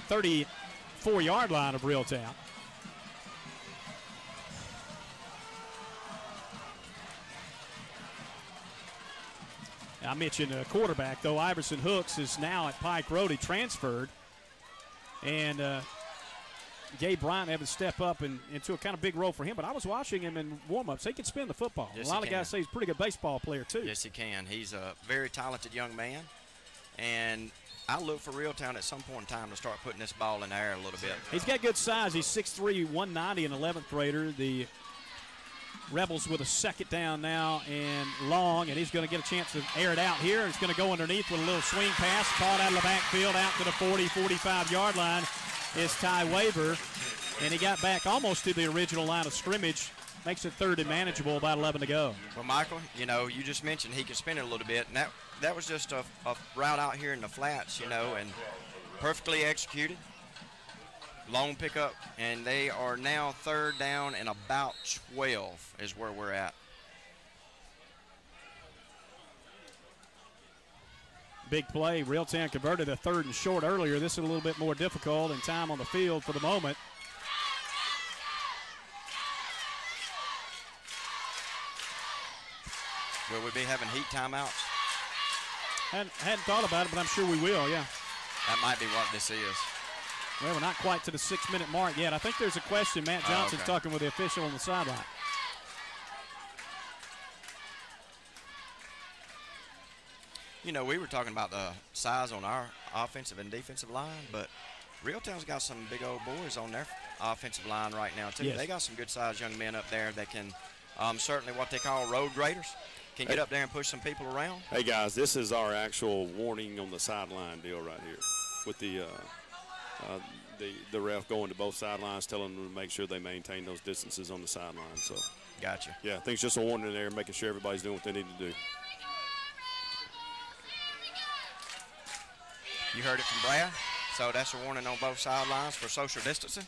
34-yard line of Reeltown. I mentioned a quarterback, though. Iverson Hooks is now at Pike Road. He transferred. And Gabe Bryant having to step up into a kind of big role for him. But I was watching him in warm-ups. He can spin the football. Yes, a lot of guys say he's a pretty good baseball player, too. Yes, he can. He's a very talented young man. And I look for Reeltown at some point in time to start putting this ball in the air a little bit. He's got good size. He's 6'3", 190, an 11th grader. The Rebels with a second down now and long, and he's going to get a chance to air it out here. It's going to go underneath with a little swing pass, caught out of the backfield out to the 40, 45-yard line is Ty Waver, and he got back almost to the original line of scrimmage. Makes it third and manageable, about 11 to go. Well, Michael, you just mentioned he can spin it a little bit, and that was just a route out here in the flats, and perfectly executed. Long pickup, and they are now third down and about 12 is where we're at. Big play. Reeltown converted a third and short earlier. This is a little bit more difficult and time on the field for the moment. Will we be having heat timeouts? Hadn't thought about it, but I'm sure we will, yeah. That might be what this is. Well, we're not quite to the 6-minute mark yet. I think there's a question. Matt Johnson's talking with the official on the sideline. We were talking about the size on our offensive and defensive line, but Reeltown's got some big old boys on their offensive line right now, too. Yes. They got some good-sized young men up there that can certainly what they call road graders. Can get up there and push some people around. Hey, guys, this is our actual warning on the sideline deal right here with the ref going to both sidelines, telling them to make sure they maintain those distances on the sideline. So, gotcha. Yeah, I think it's just a warning there, making sure everybody's doing what they need to do. You heard it from Brad. So that's a warning on both sidelines for social distancing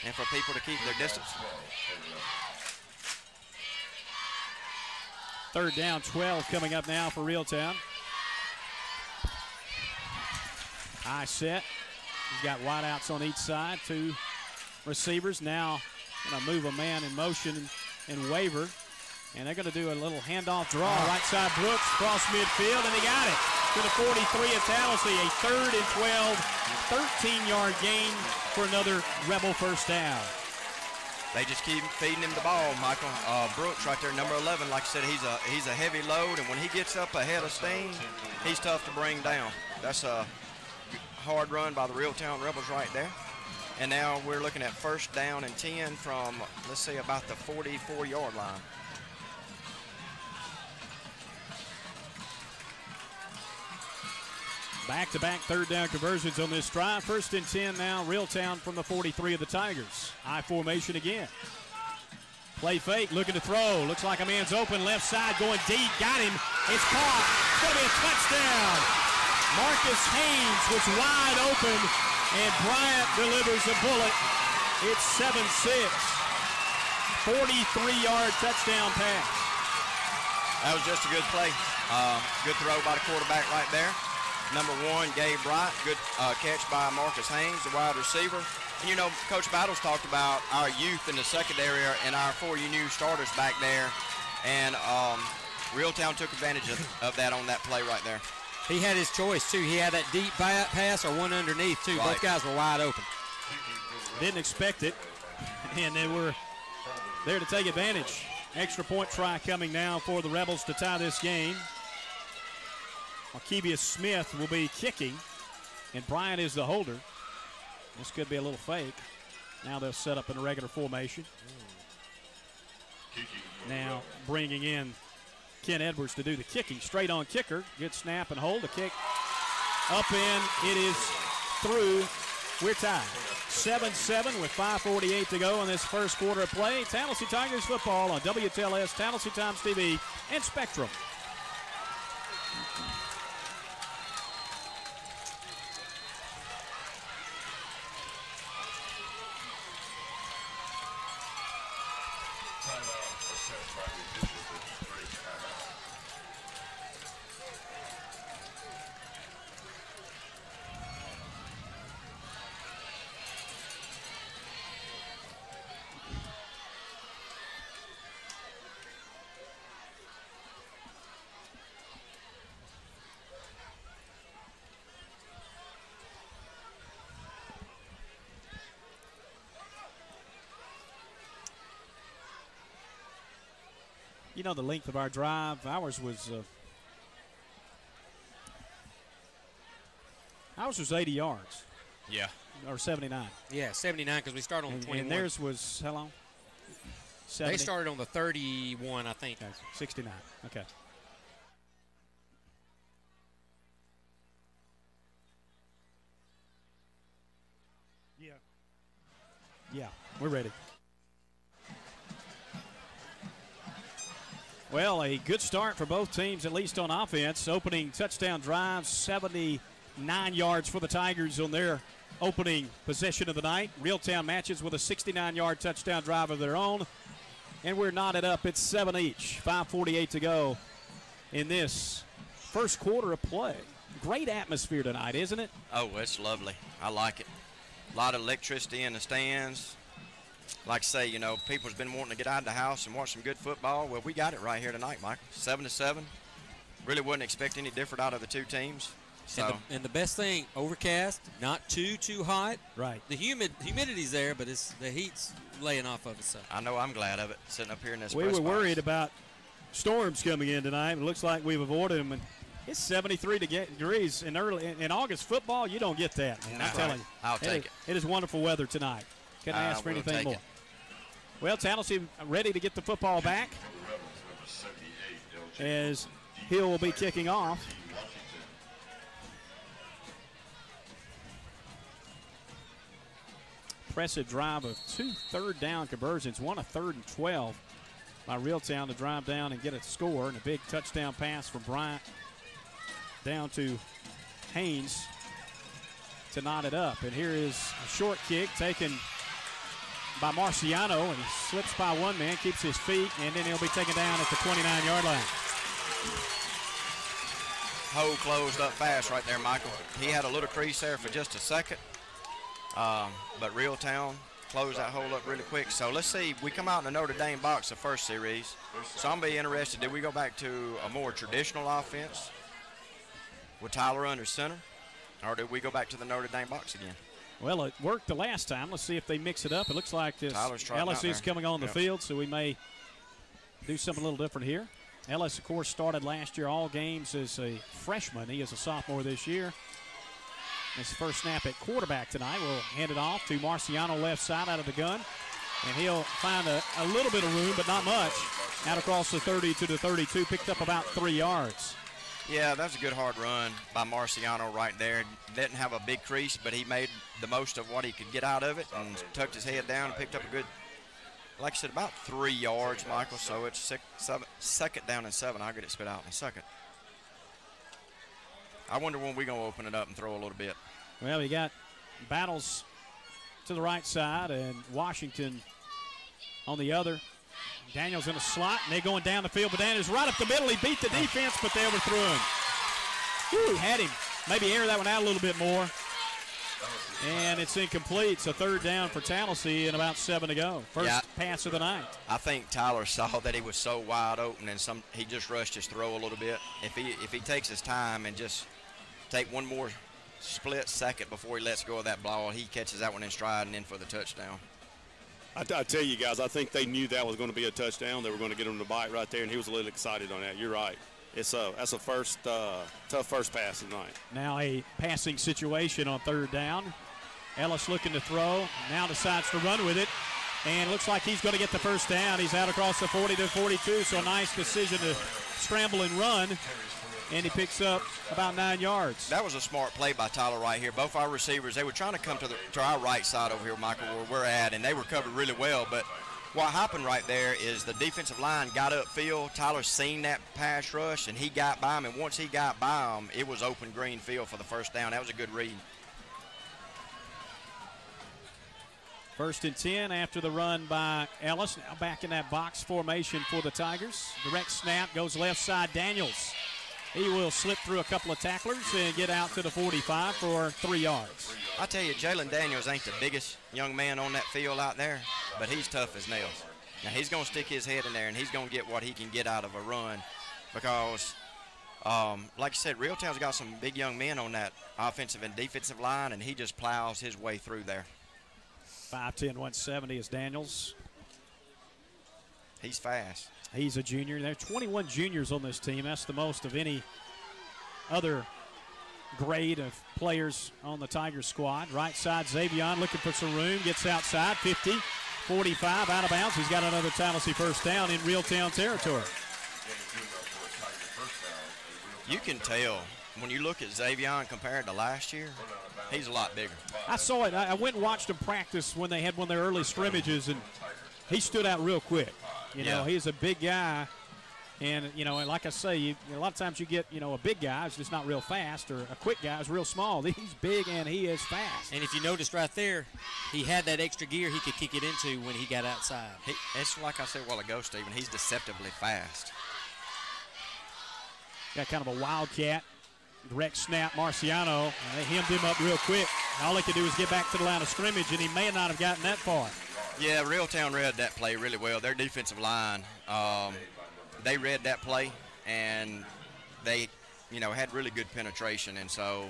and for people to keep their distance. Third down, 12 coming up now for Reeltown. High set. He's got wideouts on each side. Two receivers now going to move a man in motion and Waver. And they're going to do a little handoff draw. Right side Brooks, cross midfield, and he got it to the 43 of Tallassee. A third and 12, 13-yard gain for another Rebel first down. They just keep feeding him the ball, Michael. Brooks right there, number 11, like I said, he's a heavy load, and when he gets up ahead of steam, he's tough to bring down. That's a hard run by the Reeltown Rebels right there. And now we're looking at first down and 10 from, let's say, about the 44-yard line. Back-to-back third down conversions on this drive. 1st and 10 now, Reeltown from the 43 of the Tigers. I formation again. Play fake, looking to throw. Looks like a man's open, left side, going deep. Got him. It's caught. It's going to be a touchdown. Marcus Haynes was wide open, and Bryant delivers a bullet. It's 7-6. 43-yard touchdown pass. That was just a good play. Good throw by the quarterback right there. Number 1, Gabe Bryant. Good catch by Marcus Haynes, the wide receiver. And, you know, Coach Battles talked about our youth in the secondary and our 4 new starters back there. And Reeltown took advantage of that on that play right there. He had his choice, too. He had that deep pass or one underneath, too. Right. Both guys were wide open. Didn't expect it, and they were there to take advantage. Extra point try coming now for the Rebels to tie this game. Arkevius Smith will be kicking, and Bryant is the holder. This could be a little fake. Now they'll set up in a regular formation. Now bringing in Ken Edwards to do the kicking. Straight on kicker. Good snap and hold. The kick up in. It is through. We're tied. 7-7 with 5:48 to go in this first quarter of play. Tallassee Tigers football on WTLS, Tallassee Times TV, and Spectrum. You know the length of our drive. Ours was 80 yards. Yeah. Or 79. Yeah, 79 because we started on the 21. And theirs was how long? 70? They started on the 31, I think. Okay, 69. Okay. Yeah, we're ready. Well, a good start for both teams, at least on offense. Opening touchdown drive, 79 yards for the Tigers on their opening possession of the night. Reeltown matches with a 69-yard touchdown drive of their own. And we're knotted up at 7 each. 5:48 to go in this first quarter of play. Great atmosphere tonight, isn't it? Oh, it's lovely. I like it. A lot of electricity in the stands. Like I say, you know, people's been wanting to get out of the house and watch some good football. Well, we got it right here tonight, Michael. 7-7. Really wouldn't expect any different out of the two teams. So. And the best thing, overcast, not too hot. Right. The humidity's there, but the heat's laying off of it. So I know I'm glad of it, sitting up here in this We were worried about storms coming in tonight. It looks like we've avoided them. And it's 73 degrees in August football. You don't get that, man. I'm telling you. I'll take it. It is wonderful weather tonight. Couldn't ask for anything more. Well, Tallassee ready to get the football back as Hill will be kicking off. Impressive drive of 2 third-down conversions, one a 3rd and 12 by Reeltown to drive down and get a score, and a big touchdown pass from Bryant down to Haynes to knot it up. And here is a short kick taken by Marciano, and he slips by one man, keeps his feet, and then he'll be taken down at the 29-yard line. Hole closed up fast right there, Michael. He had a little crease there for just a second, but Reeltown closed that hole up really quick. So let's see. We come out in the Notre Dame box the first series, so I'm going to be interested. Did we go back to a more traditional offense with Tyler under center, or did we go back to the Notre Dame box again? Well, it worked the last time. Let's see if they mix it up. It looks like this Ellis is coming on the field, so we may do something a little different here. Ellis, of course, started last year all games as a freshman. He is a sophomore this year. His first snap at quarterback tonight. We'll hand it off to Marciano left side out of the gun, and he'll find a little bit of room, but not much. Out across the 30 to the 32, picked up about 3 yards. Yeah, that was a good hard run by Marciano right there. Didn't have a big crease, but he made the most of what he could get out of it and tucked his head down and picked up a good, like I said, about 3 yards, Michael. So it's second down and 7. I'll get it spit out in a second. I wonder when we're going to open it up and throw a little bit. Well, we got Battles to the right side and Washington on the other. Daniels in a slot, and they're going down the field, but Daniels right up the middle. He beat the defense, but they overthrew him. Whew, had him. Maybe air that one out a little bit more. And it's incomplete, so third down for Tallassee and about 7 to go. First pass of the night. I think Tyler saw that he was so wide open, and he just rushed his throw a little bit. If he takes his time and just take one more split second before he lets go of that ball, he catches that one in stride and in for the touchdown. I tell you guys, I think they knew that was going to be a touchdown. They were going to get him to bite right there, and he was a little excited on that. You're right. That's a tough first pass tonight. Now a passing situation on third down. Ellis looking to throw, now decides to run with it, and looks like he's going to get the first down. He's out across the 40 to 42, so a nice decision to scramble and run, and he picks up about 9 yards. That was a smart play by Tyler right here. Both our receivers, they were trying to come to our right side over here, Michael, where we're at, and they were covered really well, but what happened right there is the defensive line got upfield. Tyler seen that pass rush, and he got by him, and once he got by him, it was open green field for the first down. That was a good read. First and 10 after the run by Ellis. Now back in that box formation for the Tigers. Direct snap goes left side. Daniels. He will slip through a couple of tacklers and get out to the 45 for 3 yards. I tell you, Jalen Daniels ain't the biggest young man on that field out there, but he's tough as nails. Now he's going to stick his head in there, and he's going to get what he can get out of a run because, like I said, Reeltown's got some big young men on that offensive and defensive line, and he just plows his way through there. 5'10", 170 is Daniels. He's fast. He's a junior. There are 21 juniors on this team. That's the most of any other grade of players on the Tigers squad. Right side, Xavion looking for some room. Gets outside, 50, 45, out of bounds. He's got another Tallassee first down in Reeltown territory. You can tell when you look at Xavion compared to last year, he's a lot bigger. I saw it. I went and watched him practice when they had one of their early scrimmages, and he stood out real quick. You know, he's a big guy, and, you know, like I say, a lot of times you get, you know, a big guy who's just not real fast, or a quick guy who's real small. He's big, and he is fast. And if you noticed right there, he had that extra gear he could kick it into when he got outside. It's like I said a while ago, Stephen, he's deceptively fast. Got kind of a wildcat. Direct snap, Marciano. They hemmed him up real quick. All they could do is get back to the line of scrimmage, and he may not have gotten that far. Yeah, Reeltown read that play really well. Their defensive line, they read that play, and they, you know, had really good penetration, and so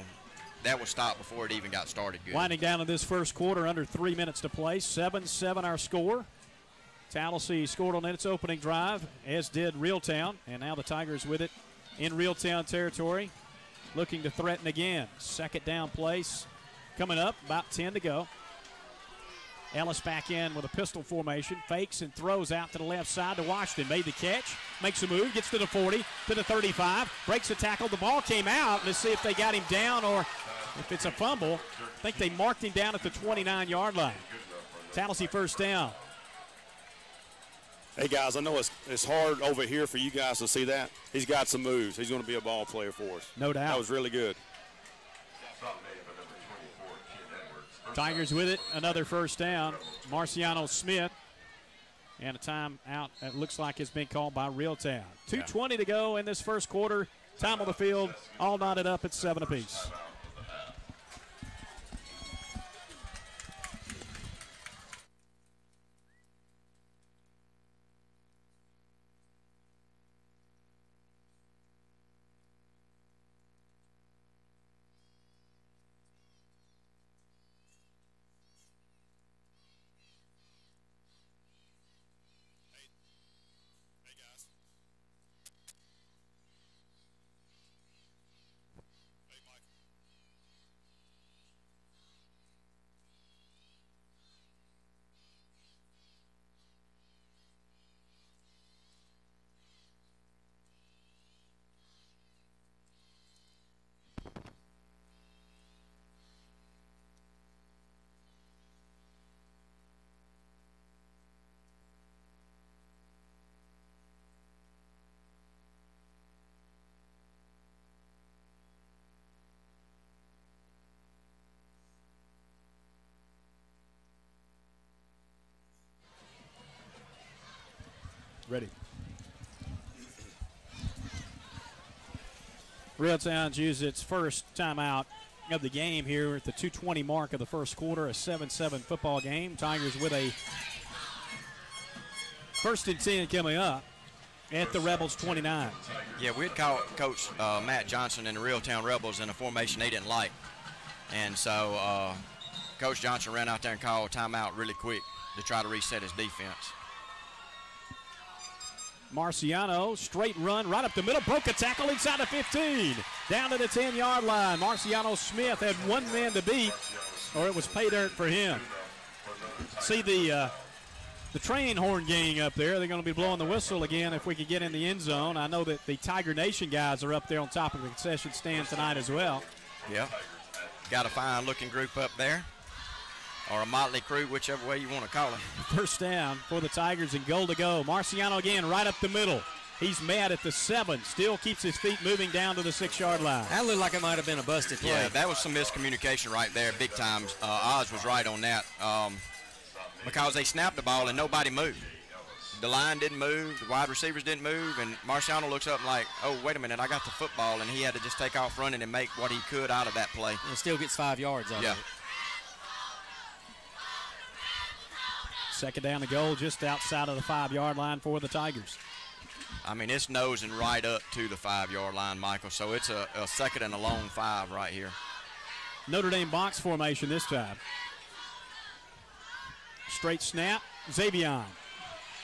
that was stopped before it even got started good. Winding down in this first quarter, under 3 minutes to play. 7-7 our score. Tallassee scored on its opening drive, as did Reeltown, and now the Tigers with it in Reeltown territory, looking to threaten again. Second down place coming up, about 10 to go. Ellis back in with a pistol formation, fakes and throws out to the left side to Washington. Made the catch, makes a move, gets to the 40, to the 35, breaks the tackle. The ball came out. Let's see if they got him down or if it's a fumble. I think they marked him down at the 29-yard line. Tallassee first down. Hey, guys, I know it's hard over here for you guys to see that. He's got some moves. He's going to be a ball player for us. No doubt. That was really good. Tigers with it, another first down. Marciano Smith, and a timeout, it looks like it's been called by Reeltown. 2:20 to go in this first quarter. Time on the field, all knotted up at 7 apiece. Ready. Reeltown's used its first timeout of the game here at the 2:20 mark of the first quarter, a 7-7 football game. Tigers with a 1st and 10 coming up at the Rebels 29. Yeah, we had caught Coach Matt Johnson and the Reeltown Rebels in a formation they didn't like. And so Coach Johnson ran out there and called timeout really quick to try to reset his defense. Marciano, straight run right up the middle, broke a tackle inside the 15. Down to the 10-yard line. Marciano Smith had one man to beat, or it was pay dirt for him. See the train horn gang up there. They're going to be blowing the whistle again if we could get in the end zone. I know that the Tiger Nation guys are up there on top of the concession stand tonight as well. Yeah, got a fine-looking group up there, or a motley crew, whichever way you want to call it. First down for the Tigers and goal to go. Marciano again right up the middle. He's mad at the 7, still keeps his feet moving down to the 6-yard line. That looked like it might have been a busted play. Yeah, that was some miscommunication right there, big time. Oz was right on that because they snapped the ball and nobody moved. The line didn't move, the wide receivers didn't move, and Marciano looks up and like, oh, wait a minute, I got the football, and he had to just take off running and make what he could out of that play. And still gets 5 yards out of it. Second down to goal just outside of the 5-yard line for the Tigers. I mean, it's nosing right up to the 5-yard line, Michael, so it's a second and a long 5 right here. Notre Dame box formation this time. Straight snap, Xavion.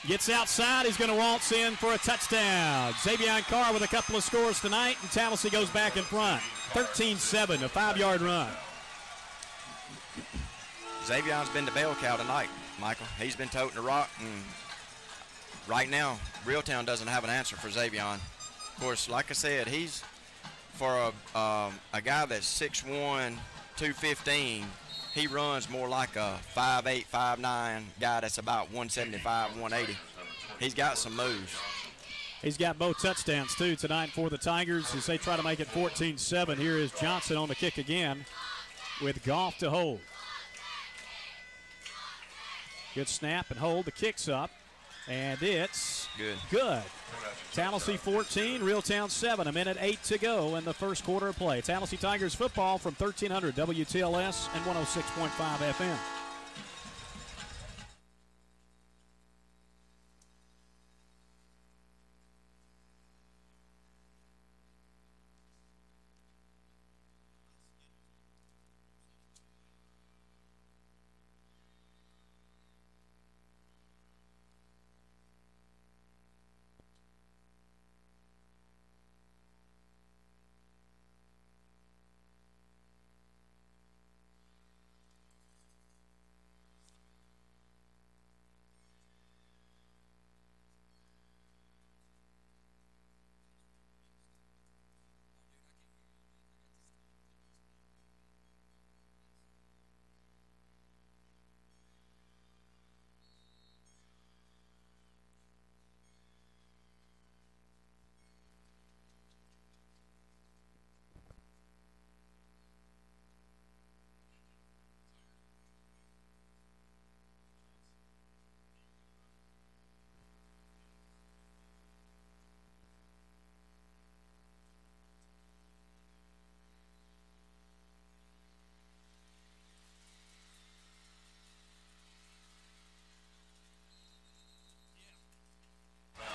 Gets outside, he's going to waltz in for a touchdown. Xavion Carr with a couple of scores tonight, and Tallassee goes back in front. 13-7, a 5-yard run. Xavion's been the bell cow tonight, Michael. He's been toting the rock, and right now, Reeltown doesn't have an answer for Xavion. Of course, like I said, he's for a guy that's 6'1", 215. He runs more like a 5'8", 5'9" guy that's about 175, 180. He's got some moves. He's got both touchdowns, too, tonight for the Tigers as they try to make it 14-7. Here is Johnson on the kick again with Goff to hold. Good snap and hold. The kick's up, and it's good. Tallassee 14, Reeltown 7. 1:08 to go in the first quarter of play. Tallassee Tigers football from 1300 WTLS and 106.5 FM.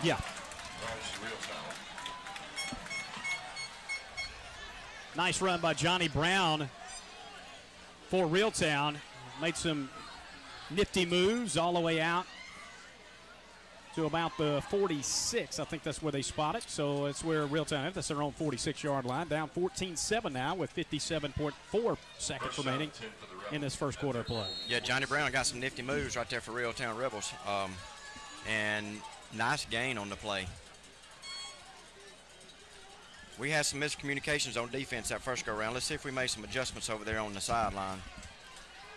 Yeah. Nice run by Johnny Brown for Reeltown. Made some nifty moves all the way out to about the 46. I think that's where they spot it. So it's where Reeltown, that's their own 46-yard line. Down 14-7 now with 57.4 seconds remaining in this first quarter of play. Yeah, Johnny Brown got some nifty moves right there for Reeltown Rebels. And nice gain on the play. We had some miscommunications on defense that first go-around. Let's see if we made some adjustments over there on the sideline.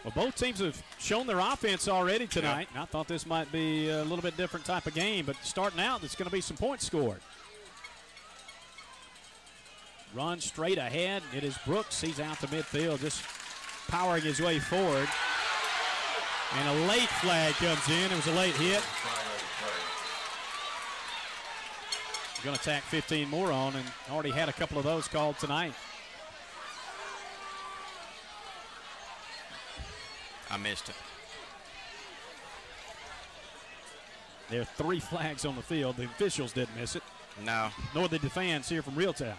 Well, both teams have shown their offense already tonight. And I thought this might be a little bit different type of game, but starting out, there's going to be some points scored. Run straight ahead. It is Brooks. He's out to midfield, just powering his way forward. And a late flag comes in. It was a late hit. going to tack 15 more on and already had a couple of those called tonight. I missed it. There are 3 flags on the field. The officials didn't miss it. No. Nor did the fans here from Reeltown.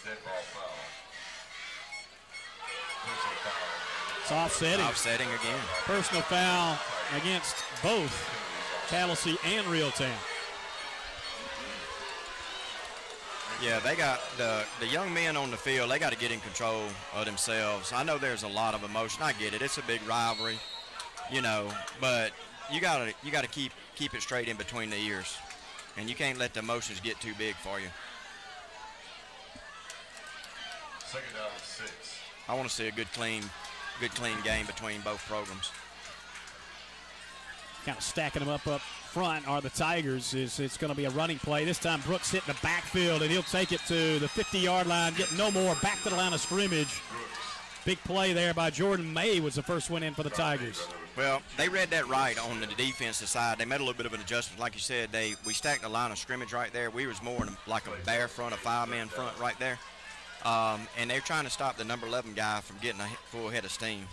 Dead ball foul. It's offsetting. Offsetting again. Personal foul against both Tallassee and Reeltown. Yeah, they got the young men on the field. They got to get in control of themselves. I know there's a lot of emotion. I get it. It's a big rivalry, you know, but you gotta keep it straight in between the ears, and you can't let the emotions get too big for you. Second down and 6. I want to see a good clean game between both programs. Kind of stacking them up front are the Tigers. It's going to be a running play. This time Brooks hit the backfield, and he'll take it to the 50-yard line, get no more, back to the line of scrimmage. Big play there by Jordan May was the first one in for the Tigers. Well, they read that right on the defensive side. They made a little bit of an adjustment. Like you said, we stacked the line of scrimmage right there. We was more in like a bear front, a 5-man front right there. And they're trying to stop the number 11 guy from getting a full head of steam.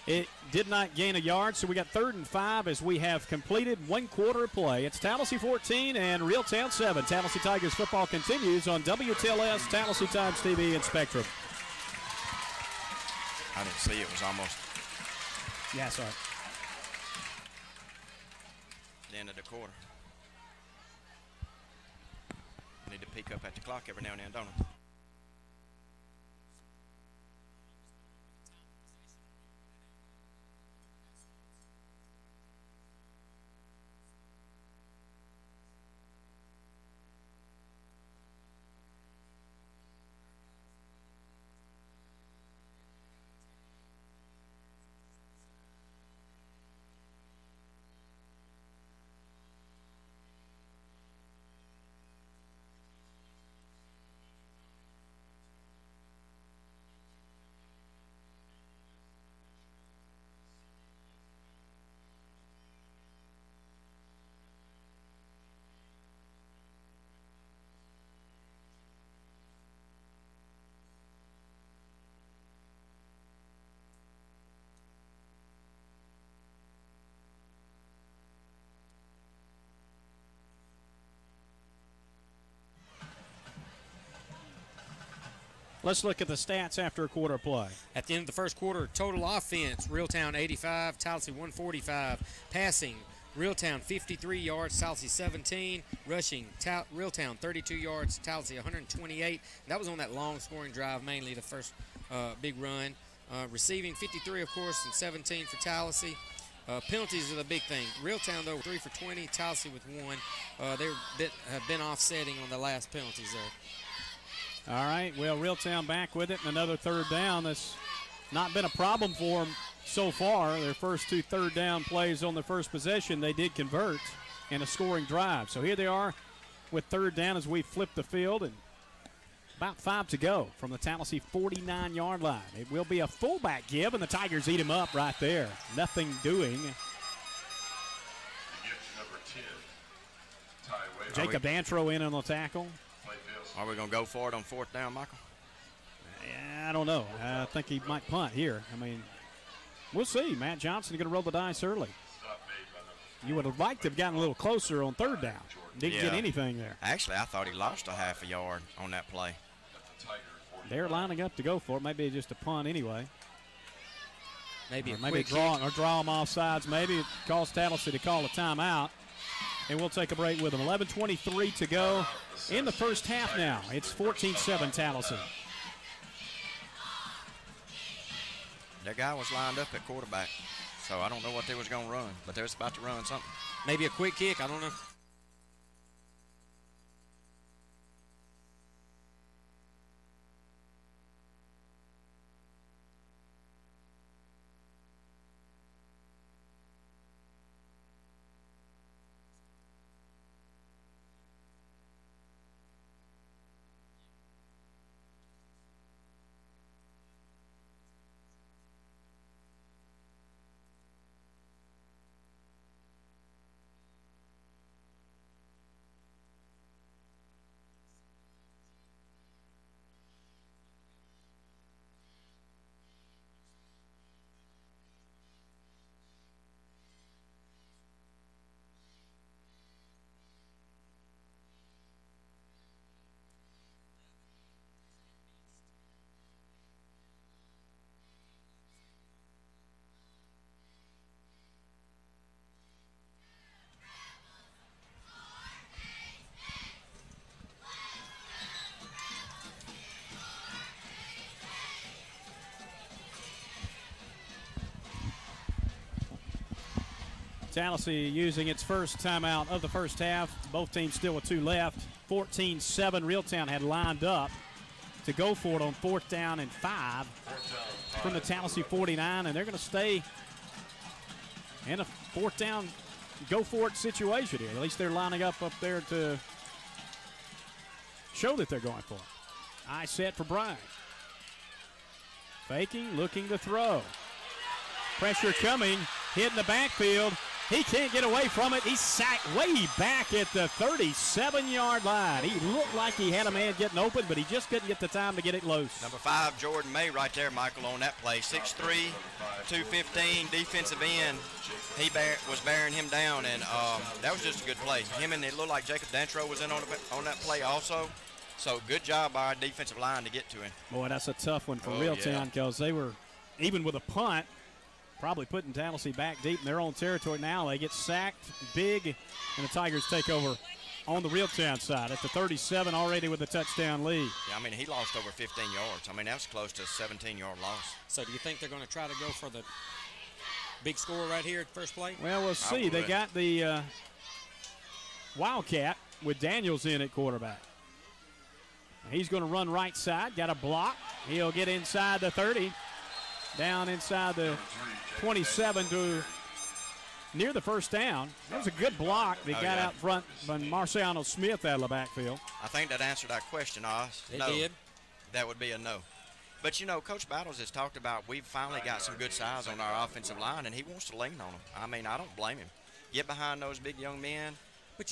It did not gain a yard, so we got 3rd and 5 as we have completed 1 quarter of play. It's Tallassee 14 and Reeltown 7. Tallassee Tigers football continues on WTLS, Tallassee Times TV, and Spectrum. I didn't see it was almost Yeah, sorry. the end of the quarter. Need to peek up at the clock every now and then, don't I? Let's look at the stats after a quarter play. At the end of the first quarter, total offense, Reeltown 85, Tallassee 145. Passing, Reeltown 53 yards, Tallassee 17. Rushing, Reeltown 32 yards, Tallassee 128. That was on that long scoring drive, mainly the first big run. Receiving 53, of course, and 17 for Tallassee. Penalties are the big thing. Reeltown, though, 3 for 20, Tallassee with 1. They have been offsetting on the last penalties there. All right, well, Reeltown back with it, and another 3rd down. That's not been a problem for them so far. Their first 2 3rd down plays on the first possession, they did convert in a scoring drive. So here they are with 3rd down as we flip the field, and about 5 to go from the Tallassee 49-yard line. It will be a fullback give, and the Tigers eat him up right there. Nothing doing. Jacob Dantro in on the tackle. Are we going to go for it on 4th down, Michael? Yeah, I don't know. I think he might punt here. I mean, we'll see. Matt Johnson going to roll the dice early. You would have liked to have gotten a little closer on 3rd down. Didn't get anything there. Actually, I thought he lost a half a yard on that play. They're lining up to go for it. Maybe just a punt anyway. Maybe draw them off sides. Maybe it caused Tallassee to call a timeout. And we'll take a break with them. 11:23 to go in the first half now. It's 14-7 Tallassee. That guy was lined up at quarterback, so I don't know what they was going to run, but they was about to run something. Maybe a quick kick. I don't know. Tallassee using its first timeout of the first half. Both teams still with 2 left. 14-7. Reeltown had lined up to go for it on 4th down and 5 from the Tallassee 49, and they're going to stay in a 4th down, go for it situation here. At least they're lining up there to show that they're going for it. I set for Bryant. Faking, looking to throw. Pressure coming, hit in the backfield. He can't get away from it. He's sacked way back at the 37-yard line. He looked like he had a man getting open, but he just couldn't get the time to get it loose. Number 5, Jordan May right there, Michael, on that play. 6'3", 215, defensive end. He was bearing him down, and that was just a good play. Him and it looked like Jacob Dantro was in on that play also. So good job by our defensive line to get to him. Boy, that's a tough one for Reeltown because they were, even with a punt, probably putting Tallassee back deep in their own territory. Now they get sacked big, and the Tigers take over on the Reeltown side at the 37 already with a touchdown lead. Yeah, I mean, he lost over 15 yards. I mean, that's close to a 17-yard loss. So do you think they're going to try to go for the big score right here at first play? Well, we'll see. They got the Wildcat with Daniels in at quarterback. He's going to run right side, got a block. He'll get inside the 30, down inside the 27 to near the first down. That was a good block. They got out front by Marciano Smith out of the backfield. I think that answered that question, Oz. It did. That would be a no. But, you know, Coach Battles has talked about we've finally got some good size on our offensive line, and he wants to lean on them. I mean, I don't blame him. Get behind those big young men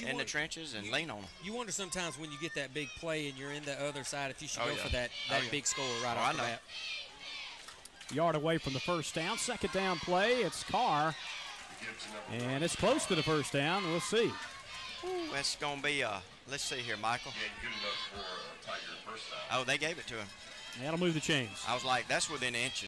in the trenches and lean on them. You wonder sometimes when you get that big play and you're in the other side if you should go for that big score right off the bat. Yard away from the first down. 2nd down play. It's Carr. And it's close to the first down. We'll see. It's going to be, let's see here, Michael. Oh, they gave it to him. That'll move the chains. I was like, that's within inches.